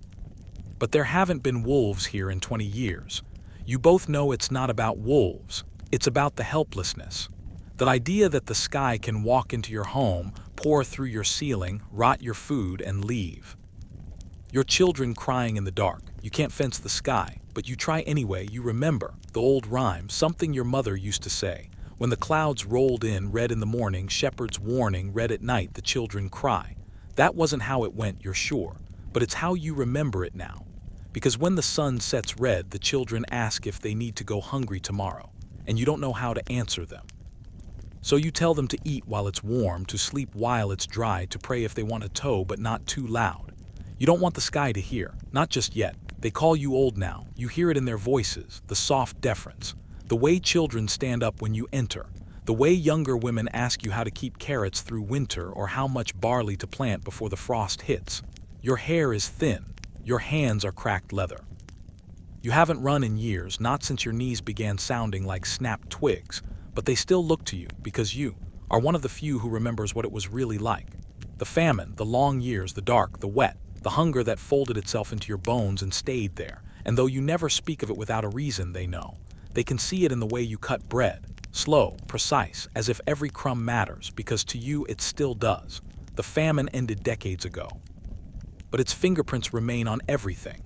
But there haven't been wolves here in 20 years. You both know it's not about wolves, it's about the helplessness. The idea that the sky can walk into your home, pour through your ceiling, rot your food, and leave. Your children crying in the dark. You can't fence the sky, but you try anyway. You remember the old rhyme, something your mother used to say. When the clouds rolled in, red in the morning, shepherd's warning, red at night, the children cry. That wasn't how it went, you're sure, but it's how you remember it now. Because when the sun sets red, the children ask if they need to go hungry tomorrow, and you don't know how to answer them. So you tell them to eat while it's warm, to sleep while it's dry, to pray if they want a toe but not too loud. You don't want the sky to hear, not just yet. They call you old now. You hear it in their voices, the soft deference, the way children stand up when you enter, the way younger women ask you how to keep carrots through winter or how much barley to plant before the frost hits. Your hair is thin. Your hands are cracked leather. You haven't run in years, not since your knees began sounding like snapped twigs, but they still look to you because you are one of the few who remembers what it was really like. The famine, the long years, the dark, the wet, the hunger that folded itself into your bones and stayed there. And though you never speak of it without a reason, they know. They can see it in the way you cut bread, slow, precise, as if every crumb matters, because to you it still does. The famine ended decades ago, but its fingerprints remain on everything.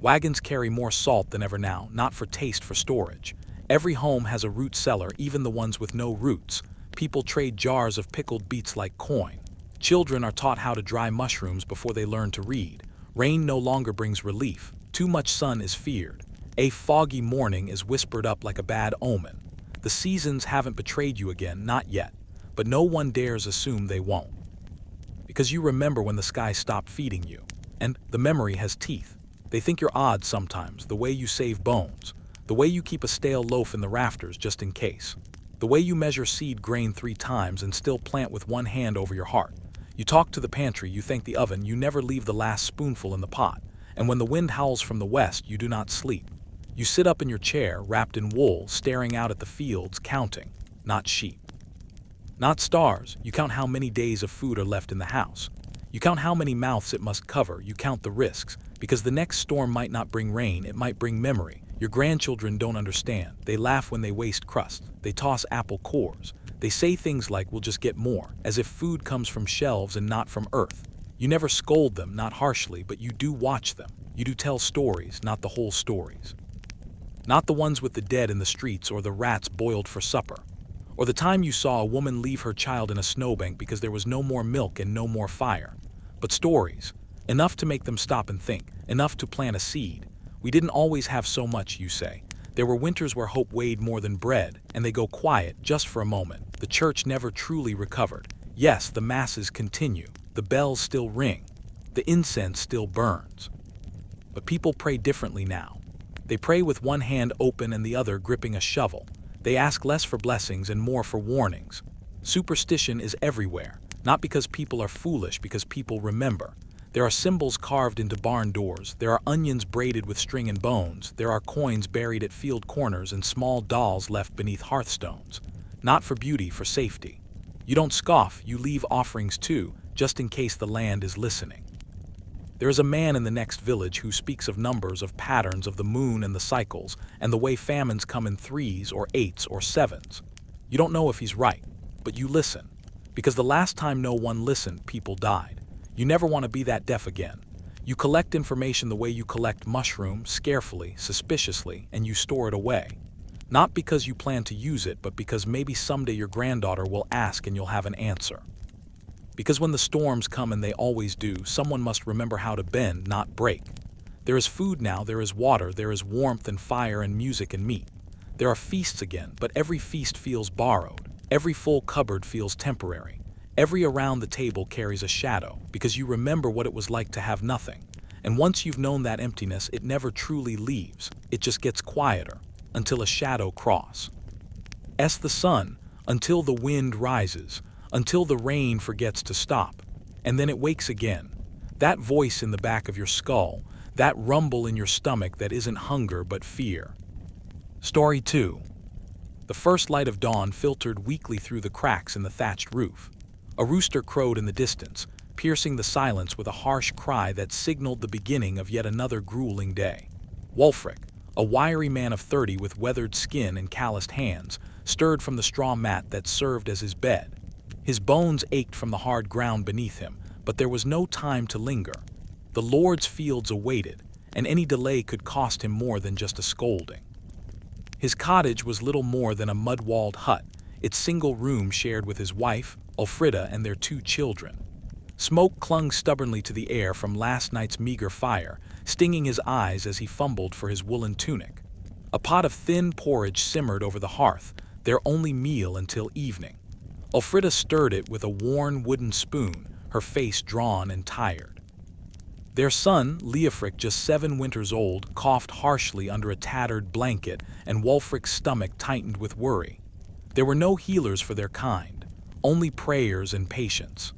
Wagons carry more salt than ever now, not for taste, for storage. Every home has a root cellar, even the ones with no roots. People trade jars of pickled beets like coin. Children are taught how to dry mushrooms before they learn to read. Rain no longer brings relief. Too much sun is feared. A foggy morning is whispered up like a bad omen. The seasons haven't betrayed you again, not yet, but no one dares assume they won't. Because you remember when the sky stopped feeding you, and the memory has teeth. They think you're odd sometimes, the way you save bones, the way you keep a stale loaf in the rafters just in case, the way you measure seed grain 3 times and still plant with one hand over your heart. You talk to the pantry, you thank the oven, you never leave the last spoonful in the pot, and when the wind howls from the west, you do not sleep. You sit up in your chair, wrapped in wool, staring out at the fields, counting, not sheep, not stars. You count how many days of food are left in the house. You count how many mouths it must cover. You count the risks, because the next storm might not bring rain, it might bring memory. Your grandchildren don't understand. They laugh when they waste crust. They toss apple cores. They say things like, "We'll just get more," as if food comes from shelves and not from earth. You never scold them, not harshly, but you do watch them. You do tell stories, not the whole stories. Not the ones with the dead in the streets or the rats boiled for supper. Or the time you saw a woman leave her child in a snowbank because there was no more milk and no more fire. But stories, enough to make them stop and think, enough to plant a seed. We didn't always have so much, you say. There were winters where hope weighed more than bread, and they go quiet just for a moment. The church never truly recovered. Yes, the masses continue. The bells still ring. The incense still burns. But people pray differently now. They pray with one hand open and the other gripping a shovel. They ask less for blessings and more for warnings. Superstition is everywhere, not because people are foolish, because people remember. There are symbols carved into barn doors, there are onions braided with string and bones, there are coins buried at field corners and small dolls left beneath hearthstones. Not for beauty, for safety. You don't scoff, you leave offerings too, just in case the land is listening. There is a man in the next village who speaks of numbers, of patterns, of the moon and the cycles, and the way famines come in 3s or 8s or 7s. You don't know if he's right, but you listen. Because the last time no one listened, people died. You never want to be that deaf again. You collect information the way you collect mushrooms, carefully, suspiciously, and you store it away. Not because you plan to use it, but because maybe someday your granddaughter will ask and you'll have an answer. Because when the storms come, and they always do, someone must remember how to bend, not break. There is food now, there is water, there is warmth and fire and music and meat. There are feasts again, but every feast feels borrowed. Every full cupboard feels temporary. Every around the table carries a shadow, because you remember what it was like to have nothing. And once you've known that emptiness, it never truly leaves. It just gets quieter, until a shadow cross. The sun, until the wind rises, until the rain forgets to stop, and then it wakes again. That voice in the back of your skull, that rumble in your stomach that isn't hunger but fear. Story 2. The first light of dawn filtered weakly through the cracks in the thatched roof. A rooster crowed in the distance, piercing the silence with a harsh cry that signaled the beginning of yet another grueling day. Wulfric, a wiry man of 30 with weathered skin and calloused hands, stirred from the straw mat that served as his bed. His bones ached from the hard ground beneath him, but there was no time to linger. The Lord's fields awaited, and any delay could cost him more than just a scolding. His cottage was little more than a mud-walled hut, its single room shared with his wife, Ulfrida, and their 2 children. Smoke clung stubbornly to the air from last night's meager fire, stinging his eyes as he fumbled for his woolen tunic. A pot of thin porridge simmered over the hearth, their only meal until evening. Ulfrida stirred it with a worn wooden spoon, her face drawn and tired. Their son, Leofric, just 7 winters old, coughed harshly under a tattered blanket, and Wulfric's stomach tightened with worry. There were no healers for their kind, only prayers and patience.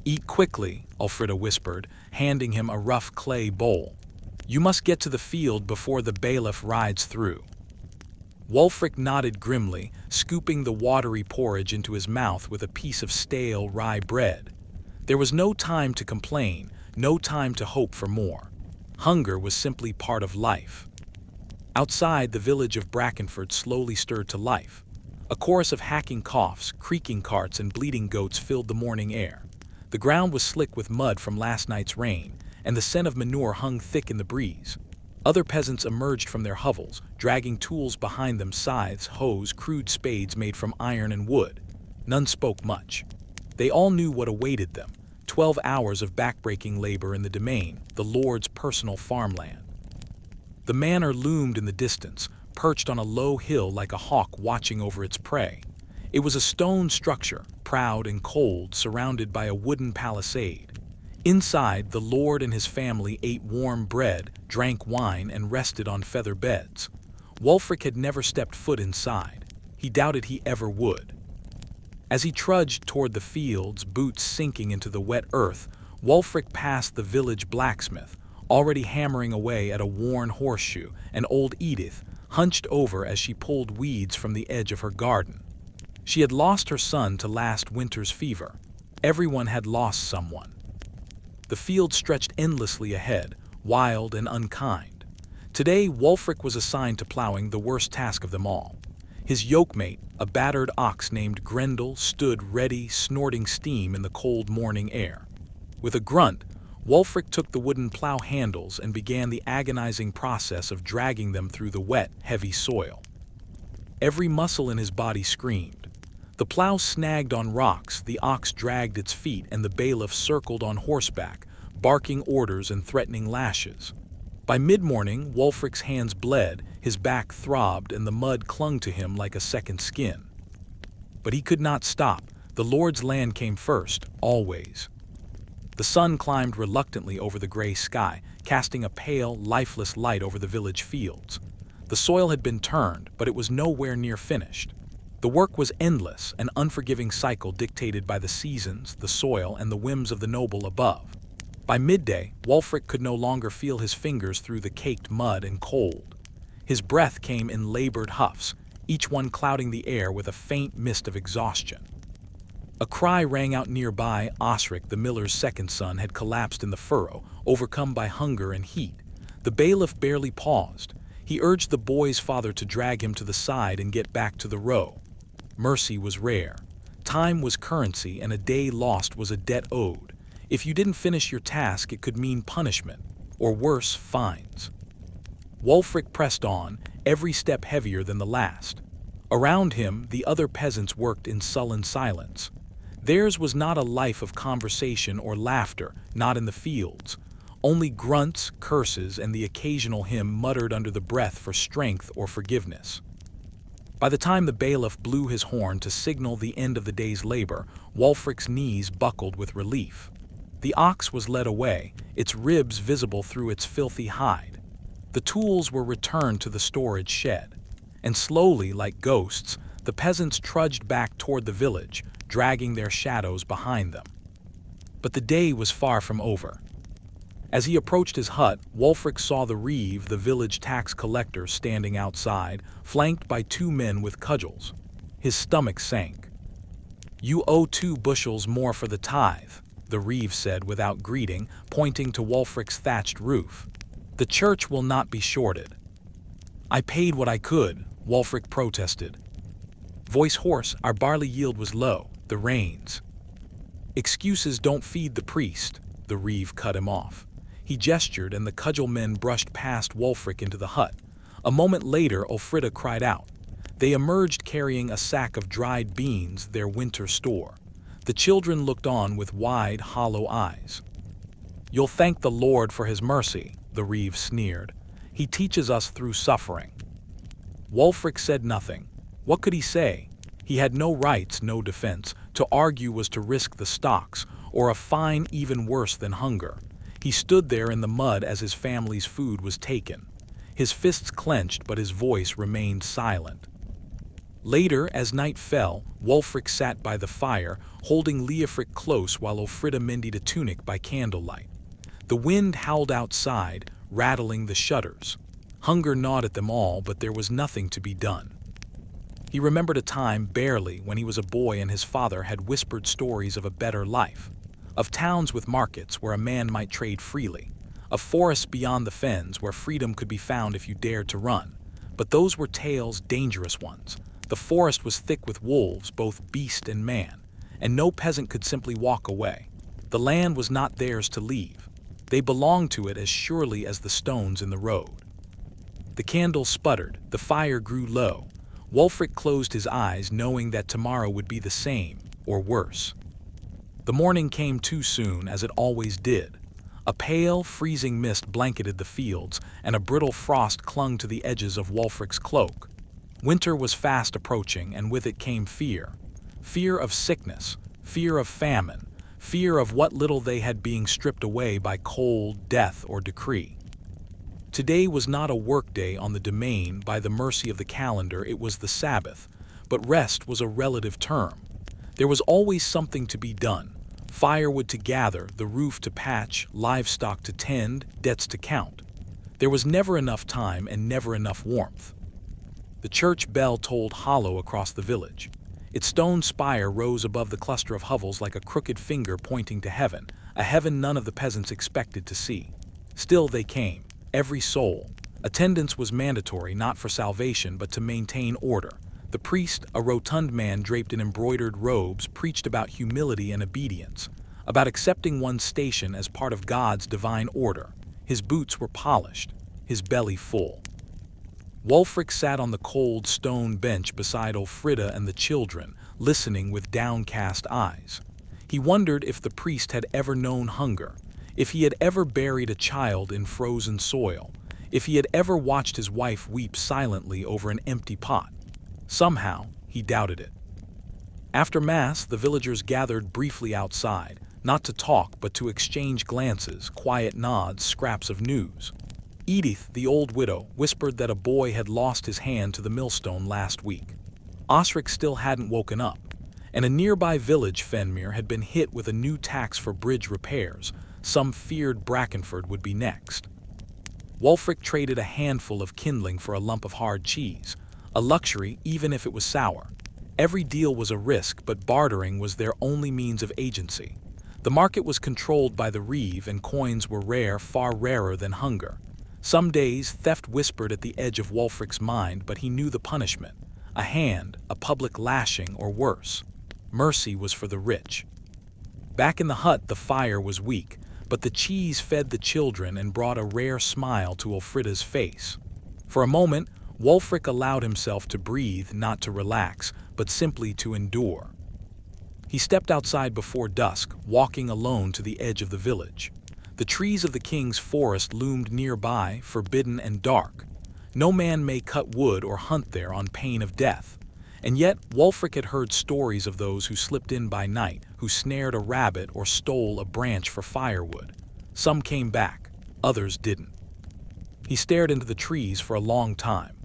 "Eat quickly," Ulfrida whispered, handing him a rough clay bowl. "You must get to the field before the bailiff rides through." Wulfric nodded grimly, scooping the watery porridge into his mouth with a piece of stale rye bread. There was no time to complain, no time to hope for more. Hunger was simply part of life. Outside, the village of Brackenford slowly stirred to life. A chorus of hacking coughs, creaking carts, and bleating goats filled the morning air. The ground was slick with mud from last night's rain, and the scent of manure hung thick in the breeze. Other peasants emerged from their hovels, dragging tools behind them: scythes, hoes, crude spades made from iron and wood. None spoke much. They all knew what awaited them: 12 hours of backbreaking labor in the domain, the Lord's personal farmland. The manor loomed in the distance, perched on a low hill like a hawk watching over its prey. It was a stone structure, proud and cold, surrounded by a wooden palisade. Inside, the Lord and his family ate warm bread, drank wine, and rested on feather beds. Wulfric had never stepped foot inside. He doubted he ever would. As he trudged toward the fields, boots sinking into the wet earth, Wulfric passed the village blacksmith, already hammering away at a worn horseshoe, and old Edith, hunched over as she pulled weeds from the edge of her garden. She had lost her son to last winter's fever. Everyone had lost someone. The field stretched endlessly ahead, wild and unkind. Today, Wulfric was assigned to plowing, the worst task of them all. His yokemate, a battered ox named Grendel, stood ready, snorting steam in the cold morning air. With a grunt, Wulfric took the wooden plow handles and began the agonizing process of dragging them through the wet, heavy soil. Every muscle in his body screamed. The plow snagged on rocks, the ox dragged its feet, and the bailiff circled on horseback, barking orders and threatening lashes. By mid-morning, Wulfric's hands bled, his back throbbed, and the mud clung to him like a second skin. But he could not stop. The Lord's land came first, always. The sun climbed reluctantly over the gray sky, casting a pale, lifeless light over the village fields. The soil had been turned, but it was nowhere near finished. The work was endless, an unforgiving cycle dictated by the seasons, the soil, and the whims of the noble above. By midday, Wulfric could no longer feel his fingers through the caked mud and cold. His breath came in labored huffs, each one clouding the air with a faint mist of exhaustion. A cry rang out nearby. Osric, the miller's second son, had collapsed in the furrow, overcome by hunger and heat. The bailiff barely paused. He urged the boy's father to drag him to the side and get back to the row. Mercy was rare. Time was currency, and a day lost was a debt owed. If you didn't finish your task, it could mean punishment, or worse, fines. Wulfric pressed on, every step heavier than the last. Around him, the other peasants worked in sullen silence. Theirs was not a life of conversation or laughter, not in the fields. Only grunts, curses, and the occasional hymn muttered under the breath for strength or forgiveness. By the time the bailiff blew his horn to signal the end of the day's labor, Wulfric's knees buckled with relief. The ox was led away, its ribs visible through its filthy hide. The tools were returned to the storage shed, and slowly, like ghosts, the peasants trudged back toward the village, dragging their shadows behind them. But the day was far from over. As he approached his hut, Wulfric saw the reeve, the village tax collector, standing outside, flanked by two men with cudgels. His stomach sank. "You owe 2 bushels more for the tithe," the reeve said without greeting, pointing to Wulfric's thatched roof. "The church will not be shorted." "I paid what I could," Wulfric protested. Voice hoarse, "Our barley yield was low, the rains." "Excuses don't feed the priest," the reeve cut him off. He gestured, and the cudgel men brushed past Wulfric into the hut. A moment later, Ulfrida cried out. They emerged carrying a sack of dried beans, their winter store. The children looked on with wide, hollow eyes. "You'll thank the Lord for his mercy," the reeve sneered. "He teaches us through suffering." Wulfric said nothing. What could he say? He had no rights, no defense. To argue was to risk the stocks, or a fine even worse than hunger. He stood there in the mud as his family's food was taken. His fists clenched, but his voice remained silent. Later, as night fell, Wulfric sat by the fire, holding Leofric close while Ulfrida mended a tunic by candlelight. The wind howled outside, rattling the shutters. Hunger gnawed at them all, but there was nothing to be done. He remembered a time, barely, when he was a boy and his father had whispered stories of a better life, of towns with markets where a man might trade freely, of forests beyond the fens where freedom could be found if you dared to run. But those were tales, dangerous ones. The forest was thick with wolves, both beast and man, and no peasant could simply walk away. The land was not theirs to leave. They belonged to it as surely as the stones in the road. The candle sputtered, the fire grew low. Wulfric closed his eyes, knowing that tomorrow would be the same, or worse. The morning came too soon, as it always did. A pale, freezing mist blanketed the fields, and a brittle frost clung to the edges of Wulfric's cloak. Winter was fast approaching, and with it came fear. Fear of sickness, fear of famine, fear of what little they had being stripped away by cold, death, or decree. Today was not a workday on the domain. By the mercy of the calendar, it was the Sabbath, but rest was a relative term. There was always something to be done. Firewood to gather, the roof to patch, livestock to tend, debts to count. There was never enough time and never enough warmth. The church bell tolled hollow across the village. Its stone spire rose above the cluster of hovels like a crooked finger pointing to heaven, a heaven none of the peasants expected to see. Still they came, every soul. Attendance was mandatory, not for salvation but to maintain order. The priest, a rotund man draped in embroidered robes, preached about humility and obedience, about accepting one's station as part of God's divine order. His boots were polished, his belly full. Wulfric sat on the cold stone bench beside Ulfrida and the children, listening with downcast eyes. He wondered if the priest had ever known hunger, if he had ever buried a child in frozen soil, if he had ever watched his wife weep silently over an empty pot. Somehow, he doubted it. After Mass, the villagers gathered briefly outside, not to talk but to exchange glances, quiet nods, scraps of news. Edith, the old widow, whispered that a boy had lost his hand to the millstone last week. Osric still hadn't woken up, and a nearby village, Fenmere, had been hit with a new tax for bridge repairs. Some feared Brackenford would be next. Wulfric traded a handful of kindling for a lump of hard cheese, a luxury even if it was sour. Every deal was a risk, but bartering was their only means of agency. The market was controlled by the reeve, and coins were rare, far rarer than hunger. Some days theft whispered at the edge of Wulfric's mind, but he knew the punishment: a hand, a public lashing, or worse. Mercy was for the rich. Back in the hut, the fire was weak, but the cheese fed the children and brought a rare smile to Ulfrida's face. For a moment, Wulfric allowed himself to breathe, not to relax, but simply to endure. He stepped outside before dusk, walking alone to the edge of the village. The trees of the king's forest loomed nearby, forbidden and dark. No man may cut wood or hunt there on pain of death. And yet, Wulfric had heard stories of those who slipped in by night, who snared a rabbit or stole a branch for firewood. Some came back, others didn't. He stared into the trees for a long time.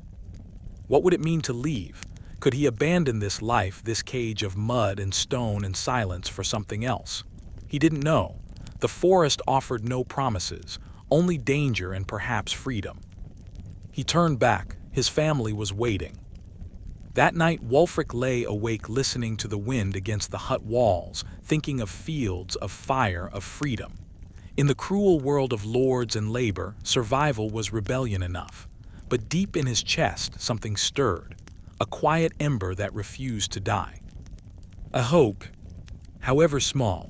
What would it mean to leave? Could he abandon this life, this cage of mud and stone and silence, for something else? He didn't know. The forest offered no promises, only danger and perhaps freedom. He turned back. His family was waiting. That night, Wulfric lay awake, listening to the wind against the hut walls, thinking of fields, of fire, of freedom. In the cruel world of lords and labor, survival was rebellion enough. But deep in his chest, something stirred, a quiet ember that refused to die. A hope, however small,